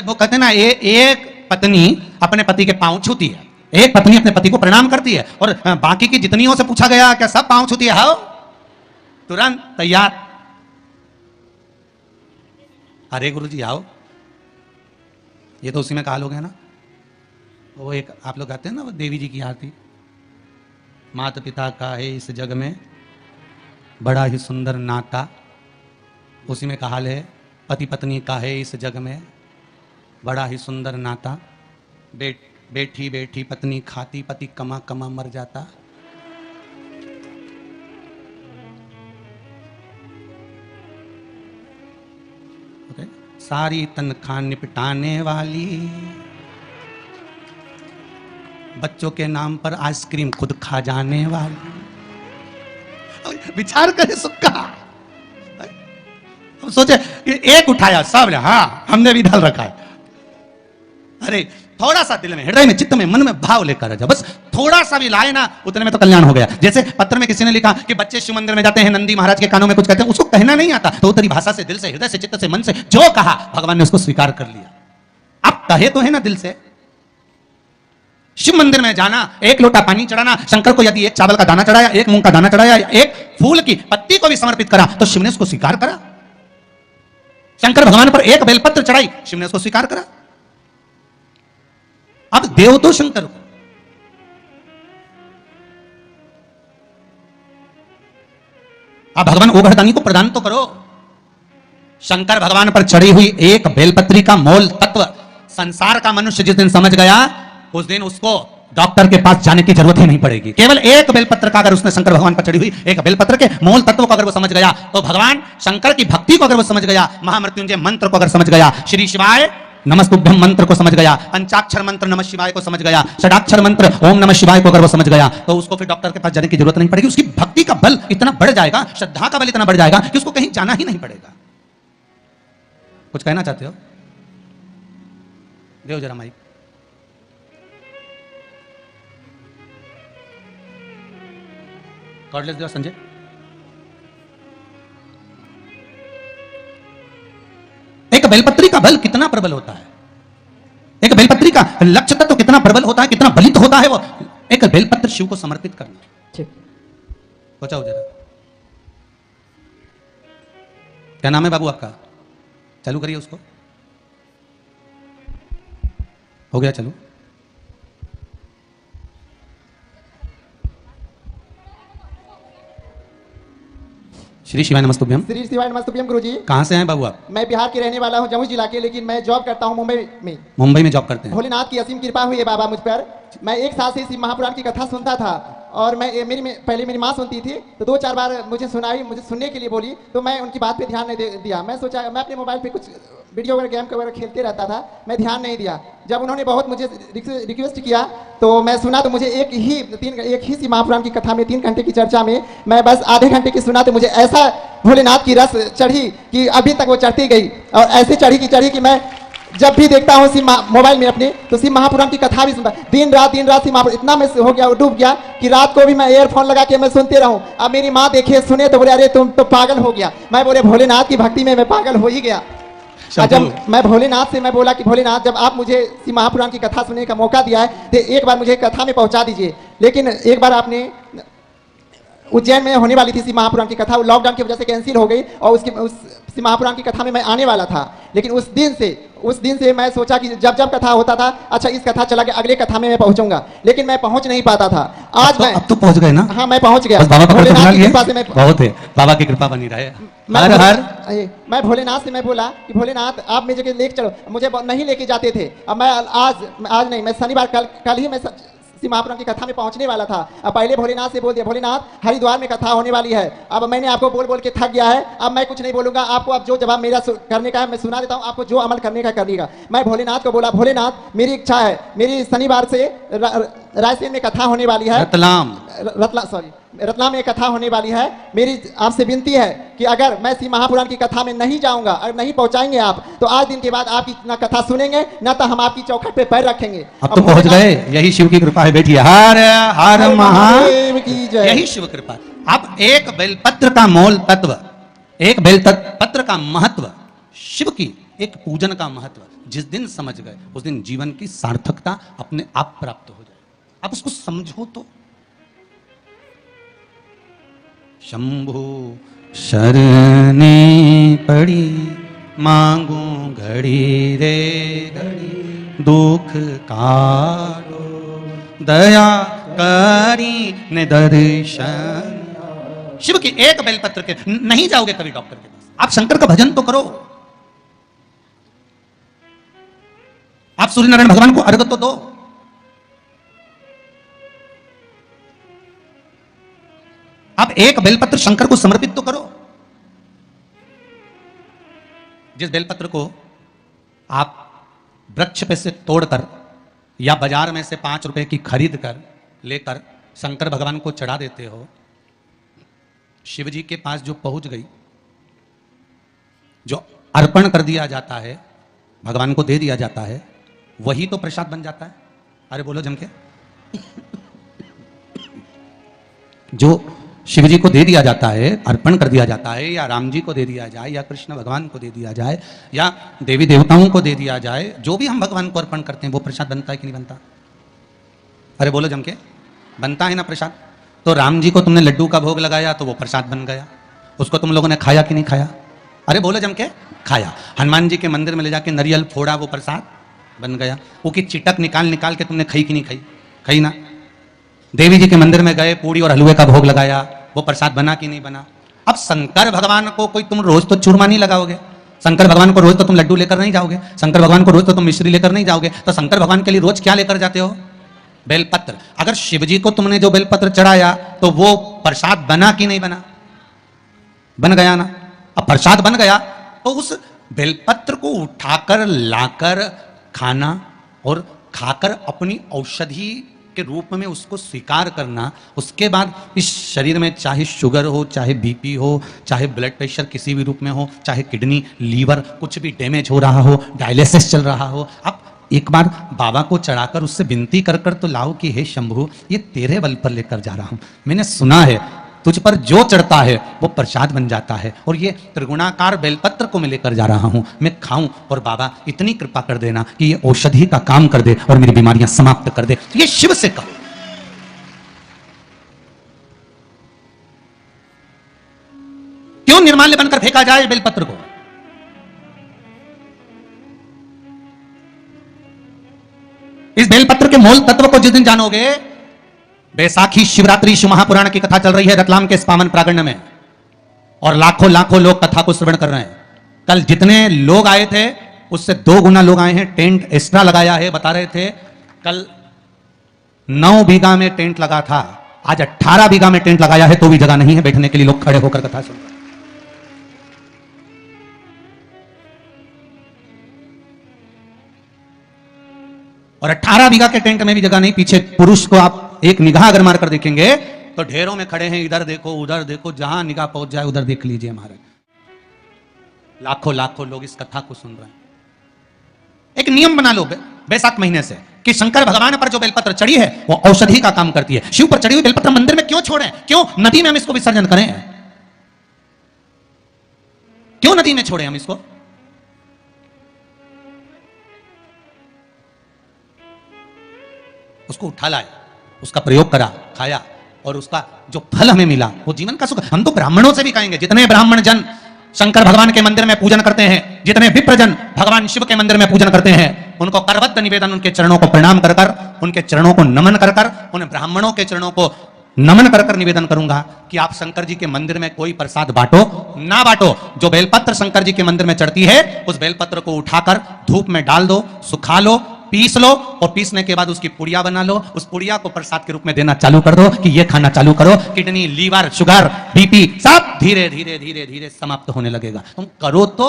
वो कहते हैं ना, एक पत्नी अपने पति के पांव छूती है, एक पत्नी अपने पति को प्रणाम करती है, और बाकी की जितनियों से पूछा गया क्या सब पांव छूती है? हाँ, तुरंत तैयार। अरे गुरु जी आओ, ये तो उसी में काल हो गया ना। वो एक आप लोग गाते हैं ना, वो देवी जी की आरती, माता पिता का है इस जग में बड़ा ही सुंदर नाता, उसी में कहाल है पति पत्नी का है इस जग में बड़ा ही सुंदर नाता। बैठी बैठी पत्नी खाती, पति कमा कमा मर जाता। सारी तनख्वाह निपटाने वाली, बच्चों के नाम पर आइसक्रीम खुद खा जाने वाली। विचार करे सुक्का, सोचे एक उठाया सब ने, हाँ हमने भी डाल रखा है। अरे थोड़ा सा दिल में, हृदय में, चित्त में, मन में भाव लेकर आ जाओ, बस थोड़ा सा भी लाए ना, उतने में तो कल्याण हो गया। जैसे पत्र में किसी ने लिखा कि बच्चे शिव मंदिर में जाते हैं, नंदी महाराज के कानों में कुछ कहते हैं, उसको कहना नहीं आता, तो तेरी भाषा से, दिल से, हृदय से, चित्त से, मन से जो कहा, भगवान ने उसको स्वीकार कर लिया। अब कहे तो है ना दिल से। शिव मंदिर में जाना, एक लोटा पानी चढ़ाना, शंकर को यदि एक चावल का दाना चढ़ाया, एक मूंग का दाना चढ़ाया, एक फूल की पत्ती को भी समर्पित करा, तो शिव ने उसको स्वीकार करा। शंकर भगवान पर एक बेलपत्र चढ़ाई, शिव ने उसको स्वीकार करा। अब देव तो शंकर को, अब भगवान ओघरदानी को प्रदान तो करो। शंकर भगवान पर चढ़ी हुई एक बेलपत्री का मोल तत्व संसार का मनुष्य जिस दिन समझ गया, उस दिन उसको डॉक्टर के पास जाने की जरूरत ही नहीं पड़ेगी। केवल एक बेलपत्र का अगर उसने शंकर भगवान पर चढ़ी हुई एक बेलपत्र के मोल तत्व को अगर वो समझ गया, तो भगवान शंकर की भक्ति को अगर वो समझ गया, महामृत्युंजय मंत्र को अगर समझ गया, श्री शिवाय नमस्तुभ्यम मंत्र को समझ गया, पंचाक्षर मंत्र नमः शिवाय को समझ गया, षडाक्षर मंत्र ओम नमः शिवाय को अगर वो समझ गया, तो उसको फिर डॉक्टर के पास जाने की जरूरत नहीं पड़ेगी। उसकी भक्ति का बल इतना बढ़ जाएगा, श्रद्धा का बल इतना बढ़ जाएगा कि उसको कहीं जाना ही नहीं पड़ेगा। कुछ कहना चाहते हो? देव जरा माइक। कॉर्डलेस देव संजय। एक बेलपत्री का बल कितना प्रबल होता है, एक बेलपत्री का लक्ष्य तत्व तो कितना प्रबल होता है, कितना बलित होता है वो। एक बेलपत्र शिव को समर्पित करना। ठीक, सोचाओ जरा। क्या नाम है बाबू आपका? चालू करिए उसको। हो गया, चलो। श्री शिवाय नमस्तुभ्यम। श्री शिवाय नमस्तुभ्यम गुरुजी। कहाँ से हैं बाबू आप? मैं बिहार के रहने वाला हूँ, जमुई जिला के, लेकिन मैं जॉब करता हूँ मुंबई में। मुंबई में जॉब करते हैं। भोलेनाथ की असीम कृपा हुई है बाबा मुझ पर। मैं एक साल से इसी महापुराण की कथा सुनता था, और मैं पहले मेरी माँ सुनती थी, तो 2-4 बार मुझे सुनने के लिए बोली, तो मैं उनकी बात पे ध्यान नहीं दिया। मैं सोचा, मैं अपने मोबाइल पे कुछ वीडियो वगैरह, गेम वगैरह खेलते रहता था, मैं ध्यान नहीं दिया। जब उन्होंने बहुत मुझे रिक्वेस्ट किया, तो मैं सुना, तो मुझे एक ही सी महापुराण की कथा में 3 घंटे की चर्चा में मैं बस आधे घंटे की सुना, तो मुझे ऐसा भोलेनाथ की रस चढ़ी कि अभी तक वो चढ़ती गई, और ऐसे चढ़ी कि मैं जब भी देखता हूँ मोबाइल में अपने, तो शिव महापुराण की कथा भी सुनता, दिन रात शिव महापुराण, इतना मैं हो गया, डूब गया कि रात को भी मैं ईयरफोन लगा के मैं सुनते रहूं। अब मेरी माँ देखे सुने तो बोले, अरे तुम तो पागल हो गया। मैं बोले, भोलेनाथ की भक्ति में मैं पागल हो ही गया। जब मैं भोलेनाथ से मैं बोला कि भोलेनाथ, जब आप मुझे शिव महापुराण की कथा सुनने का मौका दिया है, तो एक बार मुझे कथा में पहुंचा दीजिए। लेकिन एक बार आपने उज्जैन में होने वाली थी शिव महापुराण की कथा, लॉकडाउन की वजह से कैंसिल हो गई, और उस शिव महापुराण की कथा में मैं आने वाला था। लेकिन उस दिन से मैं सोचा कि जब कथा होता था, अच्छा इस कथा चला के अगले कथा में मैं पहुंचूंगा, लेकिन मैं पहुंच नहीं पाता था। आज अब तो पहुंच गए ना? हाँ, मैं पहुंच गया। भोलेनाथ की कृपा से मैं बहुत है, बाबा की कृपा बनी रहे। मैं भोलेनाथ से मैं बोला कि भोलेनाथ आप मेरे जगह लेके चलो, मुझे नहीं लेके जाते थे। अब मैं आज नहीं, मैं शनिवार कल ही मैं शिव महापुराण की कथा में पहुंचने वाला था। अब पहले भोलेनाथ से बोल दिया, भोलेनाथ हरिद्वार में कथा होने वाली है। अब मैंने आपको बोल के थक गया है, अब मैं कुछ नहीं बोलूंगा आपको। अब जो जवाब मेरा करने का है मैं सुना देता हूं, आपको जो अमल करने का करिएगा। मैं भोलेनाथ को बोला, भोलेनाथ मेरी इच्छा है, मेरी शनिवार से रायसेन में कथा होने वाली है, रतलाम में कथा होने वाली है। मेरी आपसे विनती है कि अगर मैं शिव महापुराण की कथा में नहीं जाऊंगा, अगर नहीं पहुंचाएंगे आप, तो आज दिन के बाद आपकी ना कथा सुनेंगे, ना तो हम आपकी चौखट पे पैर रखेंगे। अब तो पहुंच गए, यही शिव की कृपा है बेटी। हर हर महादेव की जय। यही शिव कृपा। अब एक बेलपत्र का मोल तत्व, एक बेलपत्र का महत्व, शिव की एक पूजन का महत्व जिस दिन समझ गए, उस दिन जीवन की सार्थकता अपने आप प्राप्त हो जाए। आप उसको समझो तो। शंभु शरणे पड़ी मांगू घड़ी रे घड़ी, दुख काटो दया करी ने दर्शन। शिव की एक बेलपत्र के नहीं जाओगे कभी डॉक्टर के पास, आप शंकर का भजन तो करो, आप सूर्य नारायण भगवान को अर्घ तो दो। आप एक बेलपत्र शंकर को समर्पित तो करो। जिस बेलपत्र को आप वृक्ष पे से तोड़कर या बाजार में से 5 रुपए की खरीद कर लेकर शंकर भगवान को चढ़ा देते हो, शिव जी के पास जो पहुंच गई, जो अर्पण कर दिया जाता है, भगवान को दे दिया जाता है, वही तो प्रसाद बन जाता है। अरे बोलो जम के। जो शिव जी को दे दिया जाता है, अर्पण कर दिया जाता है, या राम जी को दे दिया जाए, या कृष्ण भगवान को दे दिया जाए, या देवी देवताओं को दे दिया जाए, जो भी हम भगवान को अर्पण करते हैं वो प्रसाद बनता है कि नहीं बनता? अरे बोलो जम के। बनता है ना प्रसाद। तो राम जी को तुमने लड्डू का भोग लगाया तो वो प्रसाद बन गया, उसको तुम लोगों ने खाया कि नहीं खाया? अरे बोलो जम के। खाया। हनुमान जी के मंदिर में ले जाके नारियल फोड़ा, वो प्रसाद बन गया। वो की चिटक निकाल निकाल के तुमने खाई कि नहीं खाई? खाई ना। देवी जी के मंदिर में गए, पूड़ी और हलवे का भोग लगाया, वो प्रसाद बना कि नहीं बना? अब शंकर भगवान को कोई तुम रोज तो चूरमा नहीं लगाओगे, शंकर भगवान को रोज तो तुम लड्डू लेकर नहीं जाओगे, शंकर भगवान को रोज तो तुम मिश्री लेकर नहीं जाओगे, तो शंकर भगवान के लिए रोज क्या लेकर जाते हो? बेलपत्र। अगर शिव जी को तुमने जो बेलपत्र चढ़ाया तो वो प्रसाद बना कि नहीं बना? बन गया ना। अब प्रसाद बन गया तो उस बेलपत्र को उठाकर लाकर खाना और खाकर अपनी औषधि के रूप में उसको स्वीकार करना, उसके बाद इस शरीर में चाहे शुगर हो, चाहे बीपी हो, चाहे ब्लड प्रेशर किसी भी रूप में हो, चाहे किडनी लीवर कुछ भी डैमेज हो रहा हो, डायलिसिस चल रहा हो, अब एक बार बाबा को चढ़ाकर उससे विनती कर कर तो लाओ कि हे शंभु, ये तेरे बल पर लेकर जा रहा हूं, मैंने सुना है तुझ पर जो चढ़ता है वो प्रसाद बन जाता है, और ये त्रिगुणाकार बेलपत्र को मैं लेकर जा रहा हूं, मैं खाऊं और बाबा इतनी कृपा कर देना कि ये औषधि का काम कर दे और मेरी बीमारियां समाप्त कर दे। ये शिव से कहो। क्यों निर्माल्य बनकर फेंका जाए बेलपत्र को? इस बेलपत्र के मूल तत्व को जिस दिन जानोगे, बैसाखी शिवरात्रि शिव महापुराण की कथा चल रही है रतलाम के इस पावन प्रांगण में, और लाखों लाखों लोग कथा को श्रवण कर रहे हैं। कल जितने लोग आए थे उससे 2 गुना लोग आए हैं, टेंट एक्स्ट्रा लगाया है, बता रहे थे कल 9 बीघा में टेंट लगा था, आज 18 बीघा में टेंट लगाया है तो भी जगह नहीं है बैठने के लिए, लोग खड़े होकर कथा सुन रहे हैं। और 18 बीघा के टेंट में भी जगह नहीं। पीछे पुरुष को आप एक निगाह अगर मारकर देखेंगे तो ढेरों में खड़े हैं, इधर देखो उधर देखो, जहां निगाह पहुंच जाए उधर देख लीजिए महाराज। लाखों लाखों लोग इस कथा को सुन रहे हैं। एक नियम बना लो बैसाख महीने से कि शंकर भगवान पर जो बेलपत्र चढ़ी है वो औषधि का काम करती है। शिव पर चढ़ी हुई बेलपत्र मंदिर में क्यों छोड़ें? क्यों नदी में हम इसको विसर्जन करें? क्यों नदी में छोड़ें हम इसको? उसको उठा लाए, उसका प्रयोग करा, खाया, और उसका जो फल हमें मिला वो जीवन का सुख। हम तो ब्राह्मणों से भी कहेंगे, जितने ब्राह्मण जन शंकर भगवान के मंदिर में पूजन करते हैं, जितने विप्रजन भगवान शिव के मंदिर में पूजन करते हैं, उनको करबद्ध निवेदन, उनके चरणों को प्रणाम कर कर, उनके चरणों को नमन कर कर, उन ब्राह्मणों के चरणों को नमन कर कर निवेदन करूंगा कि आप शंकर जी के मंदिर में कोई प्रसाद बांटो ना बांटो, जो बेलपत्र शंकर जी के मंदिर में चढ़ती है उस बेलपत्र को उठाकर धूप में डाल दो, सुखा लो, पीस लो, और पीसने के बाद उसकी पुड़िया बना लो, उस पुड़िया को प्रसाद के रूप में देना चालू कर दो कि ये खाना चालू करो, किडनी लीवर शुगर बीपी सब धीरे धीरे धीरे धीरे समाप्त होने लगेगा। तुम करो तो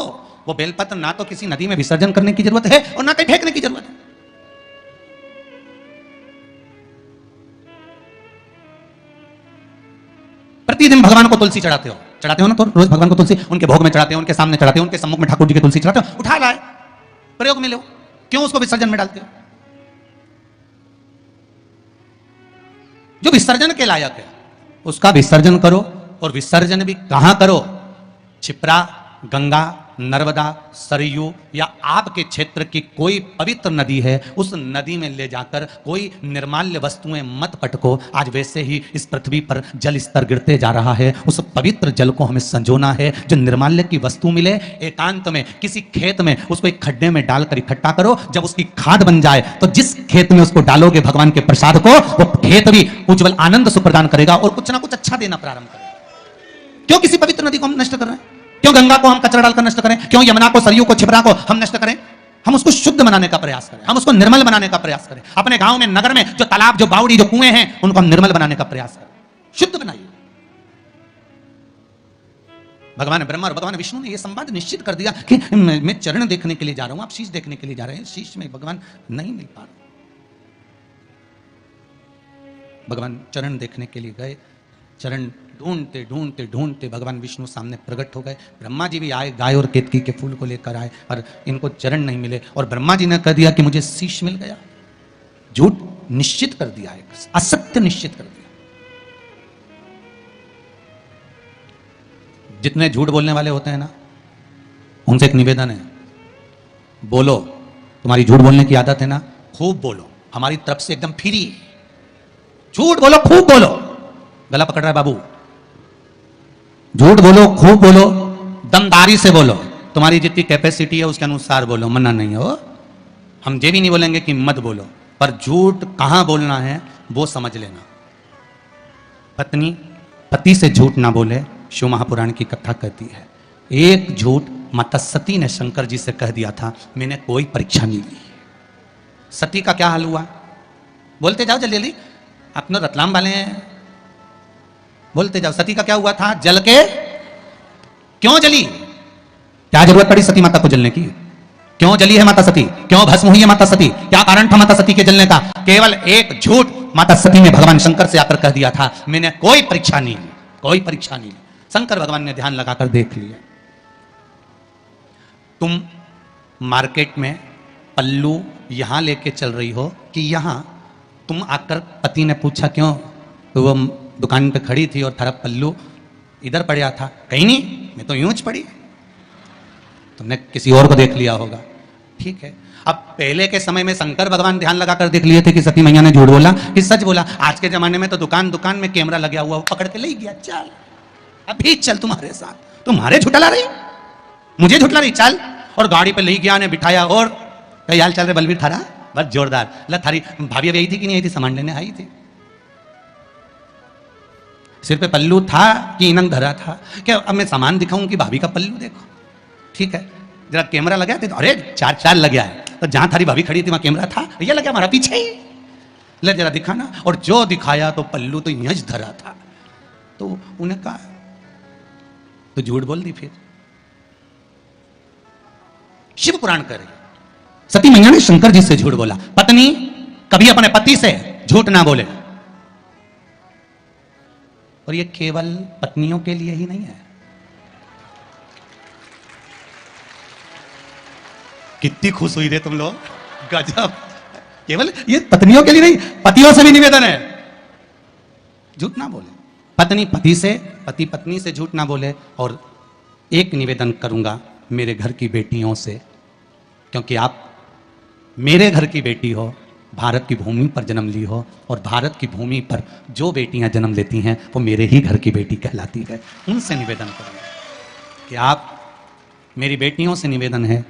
वो बेलपत्र ना तो किसी नदी में विसर्जन करने की जरूरत है और ना कहीं फेंकने की जरूरत है। प्रतिदिन भगवान को तुलसी चढ़ाते हो ना, तो रोज भगवान को तुलसी उनके भोग में चढ़ाते हो, उनके सामने चढ़ाते हो, उनके सम्मुख में ठाकुर जी की तुलसी चढ़ाते हो, उठा लाए, प्रयोग में लो, क्यों उसको विसर्जन में डालते हो? जो विसर्जन के लायक है उसका विसर्जन करो, और विसर्जन भी कहां करो? छिप्रा, गंगा, नर्मदा, सरयू या आपके क्षेत्र की कोई पवित्र नदी है उस नदी में ले जाकर कोई निर्माल्य वस्तुएं मत पटको। आज वैसे ही इस पृथ्वी पर जल स्तर गिरते जा रहा है, उस पवित्र जल को हमें संजोना है। जो निर्माल्य की वस्तु मिले एकांत में किसी खेत में उसको एक खड्डे में डालकर इकट्ठा करो, जब उसकी खाद बन जाए तो जिस खेत में उसको डालोगे भगवान के प्रसाद को, वो खेत भी उज्जवल आनंद सुख प्रदान करेगा और कुछ ना कुछ अच्छा देना प्रारंभ करेगा। क्यों किसी पवित्र नदी को हम नष्ट कर रहे हैं? क्यों गंगा को हम कचरा डालकर नष्ट करें? क्यों यमुना को, सरयू को, छिपरा को हम नष्ट करें? हम उसको शुद्ध बनाने का प्रयास करें, हम उसको निर्मल बनाने का प्रयास करें। अपने गांव में, नगर में जो तालाब, जो बावड़ी, जो कुएं हैं उनको हम निर्मल बनाने का प्रयास करें, शुद्ध बनाइए। भगवान ब्रह्मा और भगवान विष्णु ने यह संवाद निश्चित कर दिया कि मैं चरण देखने के लिए जा रहा हूं, आप शीश देखने के लिए जा रहे हैं, शीश में भगवान नहीं मिल पा रहे। भगवान चरण देखने के लिए गए, चरण ढूंढते ढूंढते ढूंढते भगवान विष्णु सामने प्रकट हो गए। ब्रह्मा जी भी आए, गाय और केतकी के फूल को लेकर आए, पर इनको चरण नहीं मिले। और ब्रह्मा जी ने कह दिया कि मुझे शीश मिल गया। झूठ निश्चित कर दिया, एक असत्य निश्चित कर दिया। जितने झूठ बोलने वाले होते हैं ना, उनसे एक निवेदन है, बोलो। तुम्हारी झूठ बोलने की आदत है ना, खूब बोलो, हमारी तरफ से एकदम फ्री। झूठ बोलो, खूब बोलो। गला पकड़ रहा है बाबू। झूठ बोलो, खूब बोलो, दमदारी से बोलो। तुम्हारी जितनी कैपेसिटी है उसके अनुसार बोलो, मना नहीं हो। हम ये भी नहीं बोलेंगे कि मत बोलो, पर झूठ कहां बोलना है वो समझ लेना। पत्नी पति से झूठ ना बोले, शिव महापुराण की कथा कहती है। एक झूठ माता सती ने शंकर जी से कह दिया था, मैंने कोई परीक्षा नहीं ली। सती का क्या हाल हुआ? बोलते जाओ जल्दी जल्दी, अपने रतलाम वाले हैं, बोलते जाओ। सती का क्या हुआ था? जल के क्यों जली? क्या जरूरत पड़ी सती माता को जलने की? क्यों जली है माता सती? क्यों भस्म हुई है माता सती? क्या कारण था माता सती के जलने का? केवल एक झूठ माता सती ने भगवान शंकर से आकर कह दिया था, मैंने कोई परीक्षा नहीं ली, कोई परीक्षा नहीं ली। शंकर भगवान ने ध्यान लगाकर देख लिया। तुम मार्केट में पल्लू यहां लेके चल रही हो कि यहां? तुम आकर पति ने पूछा क्यों? तो वो दुकान पे खड़ी थी और थारा पल्लू इधर पड़ा था। कहीं नहीं, मैं तो यूं ज पड़ी। तुमने किसी और को देख लिया होगा, ठीक है। अब पहले के समय में शंकर भगवान ध्यान लगाकर देख लिए थे कि सती मैया ने झूठ बोला कि सच बोला। आज के जमाने में तो दुकान दुकान में कैमरा लगा हुआ, पकड़ के ले गया, चल अभी चल तुम्हारे साथ। तुम्हारे झुटला रही, मुझे झुटला रही, चल। और गाड़ी पे ले गया ने बिठाया। और कई हाल चल रहे बलवीर थारा? बस जोरदार। ला थारी भाभी आई थी कि नहीं आई थी? सामान लेने आई थी। सिर पे पल्लू था कि इनंग धरा था? क्या अब मैं सामान दिखाऊं कि भाभी का पल्लू देखो? ठीक है, जरा कैमरा लगा थे तो अरे चार चार लग गया है। तो जहां थारी भाभी खड़ी थी वहां कैमरा था, ये लगा हमारा पीछे ही। ले जरा दिखाना। और जो दिखाया तो पल्लू तो यंज धरा था। तो उन्हें कहा तो झूठ बोल दी। फिर शिव पुराण कह रही, सती मैया ने शंकर जी से झूठ बोला। पत्नी कभी अपने पति से झूठ ना बोले। और ये केवल पत्नियों के लिए ही नहीं है। कितनी खुश हुई रे तुम लोग, गजब। केवल ये पत्नियों के लिए नहीं, पतियों से भी निवेदन है, झूठ ना बोले। पत्नी पति से, पति पत्नी से झूठ ना बोले। और एक निवेदन करूंगा मेरे घर की बेटियों से, क्योंकि आप मेरे घर की बेटी हो, भारत की भूमि पर जन्म ली हो, और भारत की भूमि पर जो बेटियां जन्म लेती हैं वो मेरे ही घर की बेटी कहलाती है। उनसे निवेदन करूंगा कि आप, मेरी बेटियों से निवेदन है,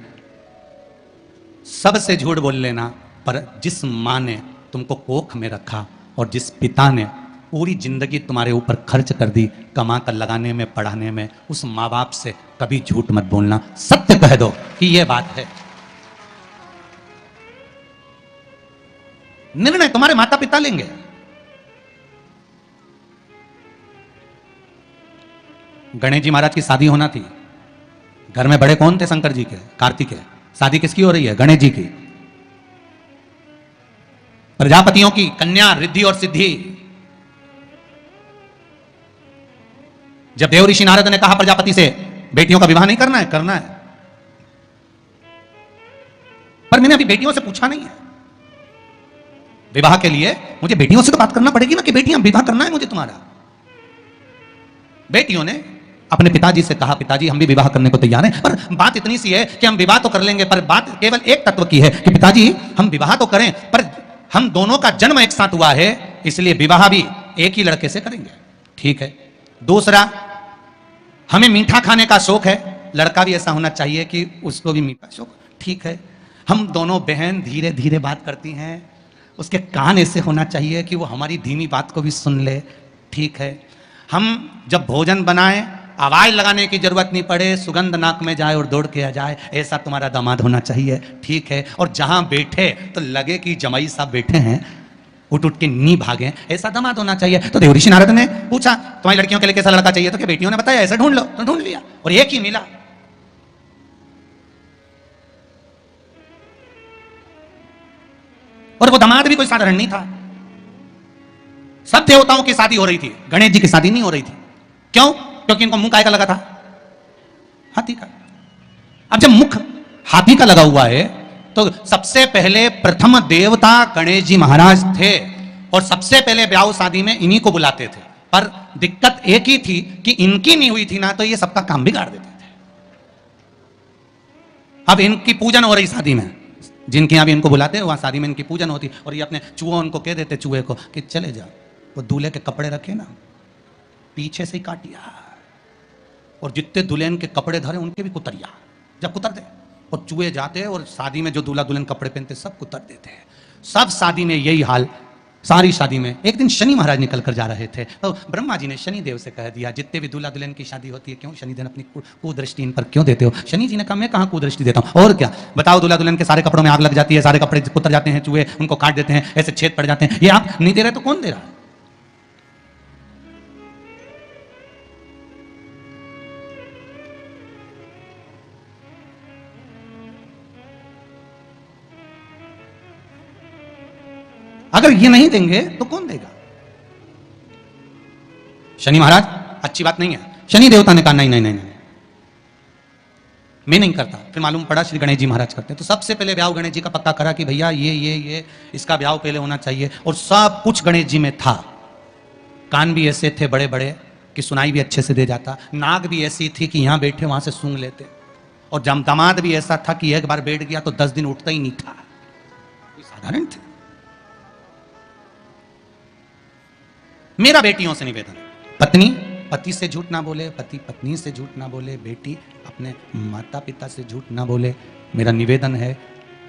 सबसे झूठ बोल लेना, पर जिस माँ ने तुमको कोख में रखा और जिस पिता ने पूरी जिंदगी तुम्हारे ऊपर खर्च कर दी कमा कर लगाने में, पढ़ाने में, उस माँ बाप से कभी झूठ मत बोलना। सत्य कह दो कि यह बात है। निर्णय तुम्हारे माता पिता लेंगे। गणेश जी महाराज की शादी होना थी। घर में बड़े कौन थे? शंकर जी के, कार्तिक के। शादी किसकी हो रही है? गणेश जी की। प्रजापतियों की कन्या रिद्धि और सिद्धि। जब देव ऋषि नारद ने कहा प्रजापति से बेटियों का विवाह नहीं करना है, करना है, पर मैंने अभी बेटियों से पूछा नहीं है। विवाह के लिए मुझे बेटियों से तो बात करना पड़ेगी ना कि बेटियां विवाह करना है मुझे तुम्हारा। बेटियों ने अपने पिताजी से कहा, पिताजी हम भी विवाह करने को तैयार हैं, पर बात इतनी सी है कि हम विवाह तो कर लेंगे, पर बात केवल एक तत्व की है कि पिताजी हम विवाह तो करें, पर हम दोनों का जन्म एक साथ हुआ है, इसलिए विवाह भी एक ही लड़के से करेंगे। ठीक है। दूसरा, हमें मीठा खाने का शौक है, लड़का भी ऐसा होना चाहिए कि उसको भी मीठा शौक। ठीक है। हम दोनों बहन धीरे धीरे बात करती हैं, उसके कान ऐसे होना चाहिए कि वो हमारी धीमी बात को भी सुन ले। ठीक है। हम जब भोजन बनाएं, आवाज लगाने की जरूरत नहीं पड़े, सुगंध नाक में जाए और दौड़ के आ जाए, ऐसा तुम्हारा दामाद होना चाहिए। ठीक है। और जहां बैठे तो लगे कि जमाई साहब बैठे हैं, उठ उठ के नी भागे, ऐसा दामाद होना चाहिए। तो देव ऋषि नारद ने पूछा तुम्हारी लड़कियों के लिए कैसा लड़का चाहिए? तो क्या बेटियों ने बताया ऐसा ढूंढ लो, तो ढूंढ लिया और एक ही मिला। और वो दामाद भी कोई साधारण नहीं था। सब देवताओं की शादी हो रही थी, गणेश जी की शादी नहीं हो रही थी। क्यों? क्योंकि इनको मुंह काय का लगा था? हाथी का। अब जब मुख हाथी का लगा हुआ है तो सबसे पहले प्रथम देवता गणेश जी महाराज थे और सबसे पहले ब्याह शादी में इन्हीं को बुलाते थे। पर दिक्कत एक ही थी कि इनकी नहीं हुई थी ना, तो ये सबका काम बिगाड़ देते थे। अब इनकी पूजन हो रही शादी में, जिनके यहां भी इनको बुलाते हैं वहां शादी में इनकी पूजन होती, और ये अपने चूहों उनको कह देते चूहे को कि चले जाओ, वो दूल्हे के कपड़े रखे ना पीछे से ही काटिया, और जितने दुल्हन के कपड़े धरे उनके भी कुतरिया, जब कुतर दे और चूहे जाते हैं और शादी में जो दूल्हा दुल्हन कपड़े पहनते सब कुतर देते हैं। सब शादी में यही हाल, सारी शादी में। एक दिन शनि महाराज निकल कर जा रहे थे तो ब्रह्मा जी ने शनि देव से कह दिया, जितने भी दूल्हा दुल्हन की शादी होती है क्यों शनिदेव अपनी कुदृष्टि इन पर क्यों देते हो? शनि जी ने कहा मैं कहाँ कुदृष्टि देता हूँ, और क्या बताओ, दूल्हा दुल्हन के सारे कपड़ों में आग लग जाती है, सारे कपड़े कुतर जाते हैं, चूहे उनको काट देते हैं, ऐसे छेद पड़ जाते हैं, ये आप नहीं दे रहे तो कौन दे रहा है? अगर ये नहीं देंगे तो कौन देगा? शनि महाराज अच्छी बात नहीं है। शनि देवता ने कहा नहीं नहीं नहीं नहीं, मैं नहीं करता। फिर मालूम पड़ा श्री गणेश जी महाराज करते हैं। तो सबसे पहले ब्याह गणेश जी का पक्का करा कि भैया ये इसका ब्याह पहले होना चाहिए, और सब कुछ गणेश जी में था। कान भी ऐसे थे बड़े बड़े कि सुनाई भी अच्छे से दे जाता, नाक भी ऐसी थी कि यहां बैठे वहां से सूंघ लेते, और दामाद भी ऐसा था कि एक बार बैठ गया तो 10 दिन उठता ही नहीं था। साधारण थे। मेरा बेटियों से निवेदन, पत्नी पति से झूठ ना बोले, पति पत्नी से झूठ ना बोले, बेटी अपने माता पिता से झूठ ना बोले। मेरा निवेदन है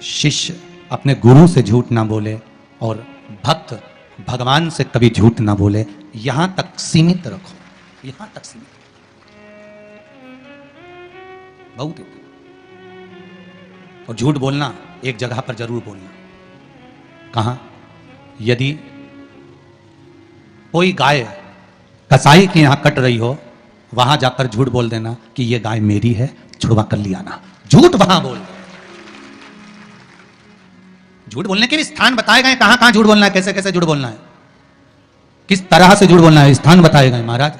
शिष्य अपने गुरु से झूठ ना बोले, और भक्त भगवान से कभी झूठ ना बोले। यहां तक सीमित रखो, यहां तक सीमित। बहुत और झूठ बोलना एक जगह पर जरूर बोलना। कहां? यदि कोई गाय कसाई के यहां कट रही हो, वहां जाकर झूठ बोल देना कि यह गाय मेरी है, छुड़वा कर लिया ना। झूठ वहां बोल, झूठ बोलने के भी स्थान बताए गए, कहां कहां झूठ बोलना है, कैसे कैसे झूठ बोलना है, किस तरह से झूठ बोलना है, स्थान बताए गए महाराज।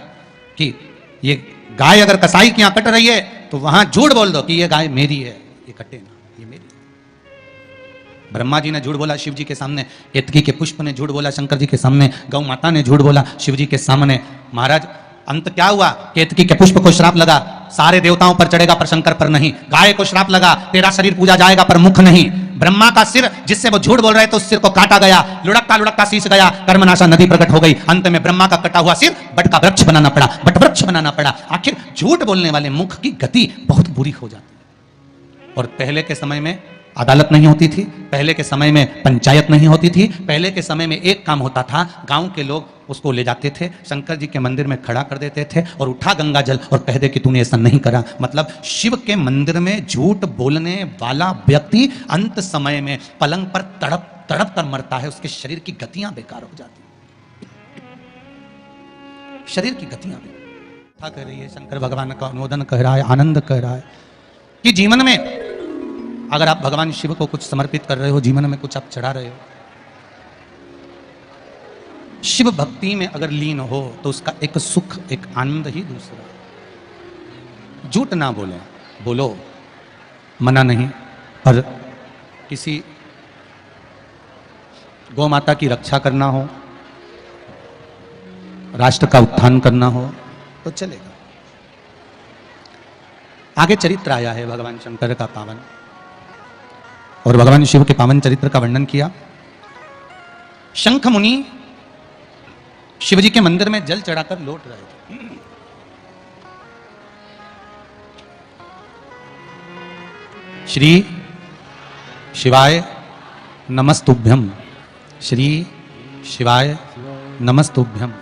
कि ये गाय अगर कसाई के यहां कट रही है तो वहां झूठ बोल दो कि यह गाय मेरी है, ये कटे ना, ये मेरी। ब्रह्मा जी ने झूठ बोला शिव जी के सामने, केतकी के पुष्प ने झूठ बोला शंकर जी के सामने, गौ माता ने झूठ बोला शिव जी के सामने। महाराज अंत क्या हुआ? केतकी के पुष्प को श्राप लगा, सारे देवताओं पर चढ़ेगा पर शंकर पर नहीं। गाय को श्राप लगा, तेरा शरीर पूजा जाएगा पर मुख नहीं। ब्रह्मा का सिर जिससे वो झूठ बोल रहे थे उस सिर को काटा गया, लुढ़कता लुढ़कता शीश गया, कर्मनाशा नदी प्रकट हो गई। अंत में ब्रह्मा का कटा हुआ सिर बट का वृक्ष बनाना पड़ा, बट वृक्ष बनाना पड़ा। आखिर झूठ बोलने वाले मुख की गति बहुत बुरी हो जाती है। और पहले के समय में अदालत नहीं होती थी, पहले के समय में पंचायत नहीं होती थी, पहले के समय में एक काम होता था, गांव के लोग उसको ले जाते थे, शंकर जी के मंदिर में खड़ा कर देते थे और उठा गंगा जल और कह दे कि तूने ऐसा नहीं करा। मतलब शिव के मंदिर में झूठ बोलने वाला व्यक्ति अंत समय में पलंग पर तड़प तड़प कर मरता है, उसके शरीर की गतियां बेकार हो जाती, शरीर की गतियां बेकार कह रही है। शंकर भगवान का अनुमोदन कह रहा है, आनंद कह रहा है कि जीवन में अगर आप भगवान शिव को कुछ समर्पित कर रहे हो, जीवन में कुछ आप चढ़ा रहे हो, शिव भक्ति में अगर लीन हो तो उसका एक सुख, एक आनंद ही दूसरा। झूठ ना बोले, बोलो, मना नहीं, पर किसी गौ माता की रक्षा करना हो, राष्ट्र का उत्थान करना हो तो चलेगा। आगे चरित्र आया है भगवान शंकर का पावन, और भगवान शिव के पावन चरित्र का वर्णन किया। शंख मुनि शिव जी के मंदिर में जल चढ़ाकर लौट रहे थे। श्री शिवाय नमस्तुभ्यम, श्री शिवाय नमस्तुभ्यम।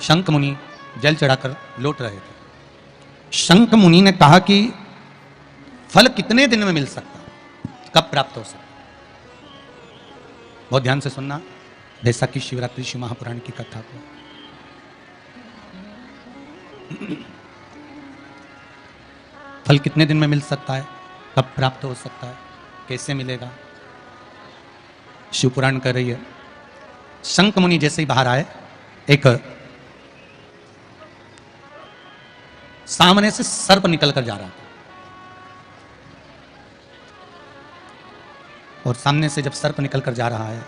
शंख मुनि जल चढ़ाकर लौट रहे थे। शंख मुनि ने कहा कि फल कितने दिन में मिल सकता, कब प्राप्त हो सकता? बहुत ध्यान से सुनना, बैसाखी शिवरात्रि शिव महापुराण की कथा को। फल कितने दिन में मिल सकता है, कब प्राप्त हो सकता है, कैसे मिलेगा? शिवपुराण कह रही है, शंख मुनि जैसे ही बाहर आए, एक सामने से सर्प निकल कर जा रहा था। और सामने से जब सर्प निकल कर जा रहा है,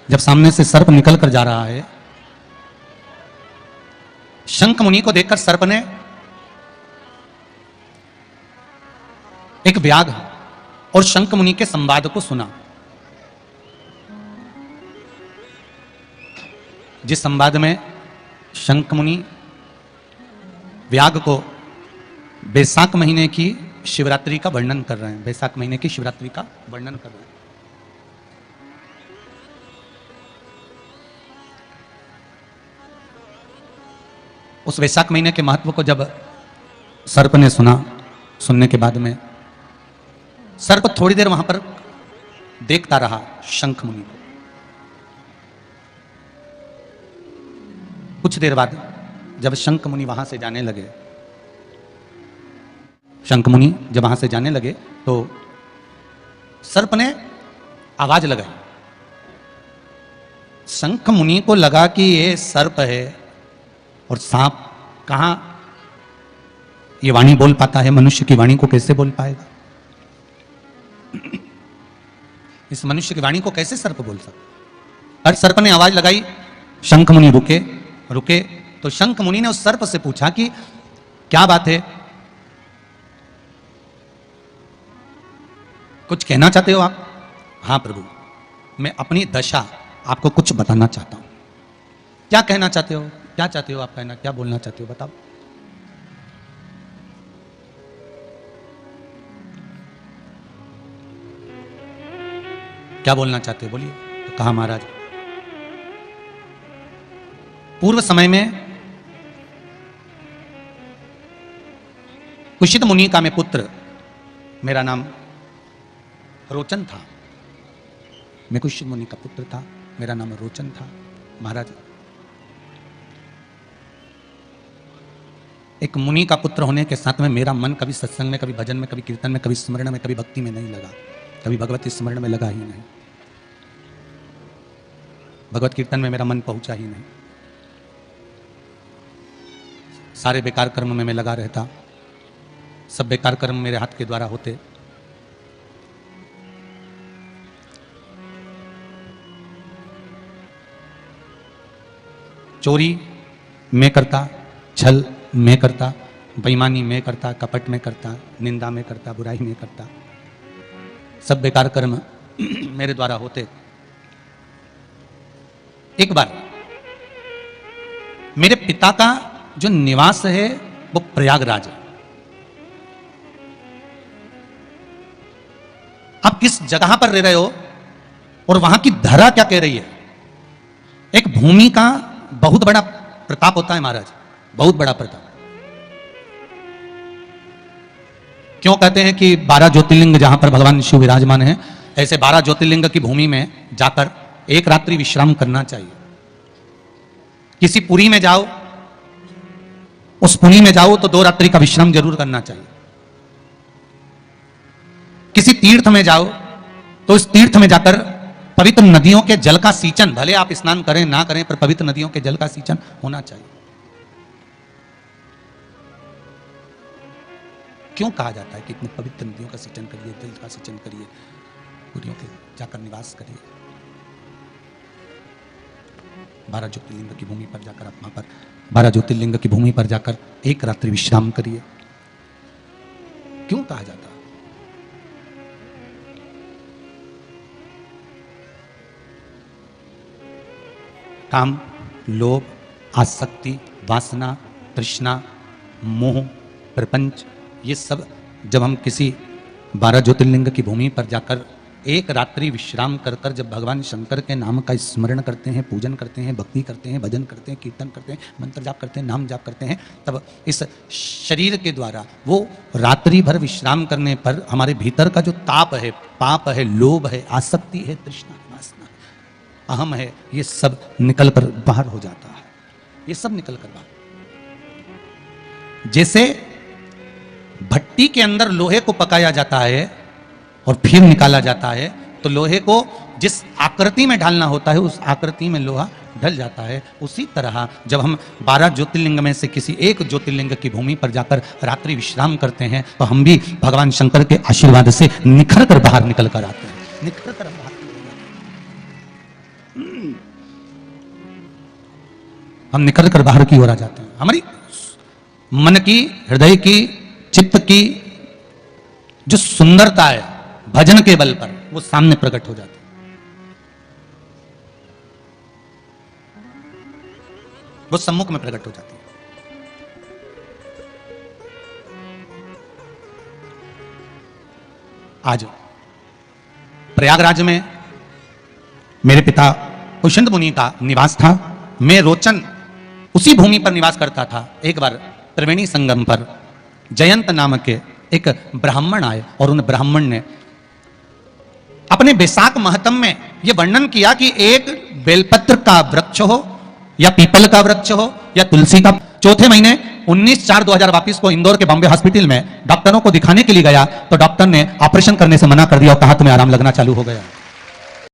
जब सामने से सर्प निकल कर जा रहा है, शंख मुनि को देखकर सर्प ने एक व्याघ्र और शंख मुनि के संवाद को सुना, जिस संवाद में शंख मुनि व्याघ्र को बैसाख महीने की शिवरात्रि का वर्णन कर रहे हैं, बैसाख महीने की शिवरात्रि का वर्णन कर रहे हैं। उस वैशाख महीने के महत्व को जब सर्प ने सुना, सुनने के बाद में सर्प थोड़ी देर वहां पर देखता रहा शंख मुनि को। कुछ देर बाद जब शंख मुनि वहां से जाने लगे, शंख मुनि जब वहां से जाने लगे तो सर्प ने आवाज लगाई। शंख मुनि को लगा कि ये सर्प है और सांप कहां ये वाणी बोल पाता है, मनुष्य की वाणी को कैसे बोल पाएगा, इस मनुष्य की वाणी को कैसे सर्प बोल सकता। और सर्प ने आवाज लगाई, शंख मुनि रुके रुके तो शंख मुनि ने उस सर्प से पूछा कि क्या बात है, कुछ कहना चाहते हो आप? हाँ प्रभु, मैं अपनी दशा आपको कुछ बताना चाहता हूं। क्या कहना चाहते हो, क्या चाहते हो आप कहना, क्या बोलना चाहते हो बताओ। क्या बोलना चाहते हो बोलिए। तो कहा महाराज, पूर्व समय में कुशित मुनि का मैं पुत्र, मेरा नाम रोचन था, मैं कुशित मुनि का पुत्र था, मेरा नाम रोचन था। महाराज, एक मुनि का पुत्र होने के साथ में मेरा मन कभी सत्संग में, कभी भजन में, कभी कीर्तन में, कभी स्मरण में, कभी भक्ति में नहीं लगा, कभी भगवत स्मरण में लगा ही नहीं, भगवत कीर्तन में मेरा मन पहुंचा ही नहीं। सारे बेकार कर्म में मैं लगा रहता, सब बेकार कर्म मेरे हाथ के द्वारा होते। चोरी मैं करता, छल मैं करता, बेईमानी मैं करता, कपट में करता, निंदा में करता, बुराई में करता, सब बेकार कर्म मेरे द्वारा होते। एक बार मेरे पिता का जो निवास है वो प्रयागराज है। आप किस जगह पर रह रहे हो और वहां की धरा क्या कह रही है। एक भूमि का बहुत बड़ा प्रताप होता है महाराज, बहुत बड़ा प्रताप। क्यों कहते हैं कि 12 ज्योतिर्लिंग जहां पर भगवान शिव विराजमान है, ऐसे 12 ज्योतिर्लिंग की भूमि में जाकर एक रात्रि विश्राम करना चाहिए। किसी पुरी में जाओ, उस पुरी में जाओ तो 2 रात्रि का विश्राम जरूर करना चाहिए। किसी तीर्थ में जाओ तो इस तीर्थ में जाकर पवित्र नदियों के जल का सींचन, भले आप स्नान करें ना करें, पर पवित्र नदियों के जल का सींचन होना चाहिए। क्यों कहा जाता है कि इतने पवित्र नदियों का सिंचन करिए, जल का सिंचन करिए, पुरियों के जाकर निवास करिए, 12 ज्योतिर्लिंग की भूमि पर जाकर आप वहां पर 12 ज्योतिर्लिंग की भूमि पर जाकर एक रात्रि विश्राम करिए। क्यों कहा जाता है? काम, लोभ, आसक्ति, वासना, तृष्णा, मोह, प्रपंच, ये सब जब हम किसी 12 ज्योतिर्लिंग की भूमि पर जाकर एक रात्रि विश्राम कर कर जब भगवान शंकर के नाम का स्मरण करते हैं, पूजन करते हैं, भक्ति करते हैं, भजन करते हैं, कीर्तन करते हैं, मंत्र जाप करते हैं, नाम जाप करते हैं, तब इस शरीर के द्वारा वो रात्रि भर विश्राम करने पर हमारे भीतर का जो ताप है, पाप है, लोभ है, आसक्ति है, तृष्णा, वासना, अहम है, ये सब निकल कर बाहर हो जाता है। ये सब निकल कर बाहर, जैसे भट्टी के अंदर लोहे को पकाया जाता है और फिर निकाला जाता है, तो लोहे को जिस आकृति में ढालना होता है उस आकृति में लोहा ढल जाता है। उसी तरह जब हम 12 ज्योतिर्लिंग में से किसी एक ज्योतिर्लिंग की भूमि पर जाकर रात्रि विश्राम करते हैं तो हम भी भगवान शंकर के आशीर्वाद से निखर कर बाहर निकल कर आते हैं, निखर कर बाहर। हम निकल कर बाहर की ओर आ जाते हैं। हमारी मन की, हृदय की, चित्त की जो सुंदरता है भजन के बल पर वो सामने प्रकट हो जाती है। वो सम्मुख में प्रकट हो जाती है। आज प्रयागराज में मेरे पिता पुष्यंत मुनि का निवास था। मैं रोचन उसी भूमि पर निवास करता था। एक बार त्रिवेणी संगम पर जयंत नामक के एक ब्राह्मण आए और उन ब्राह्मण ने अपने बैसाख महत्म में यह वर्णन किया कि एक बेलपत्र का वृक्ष हो या पीपल का वृक्ष हो या तुलसी का। चौथे महीने 19/4/2000 वापिस को इंदौर के बॉम्बे हॉस्पिटल में डॉक्टरों को दिखाने के लिए गया तो डॉक्टर ने ऑपरेशन करने से मना कर दिया और कहा तुम्हें आराम लगना चालू हो गया।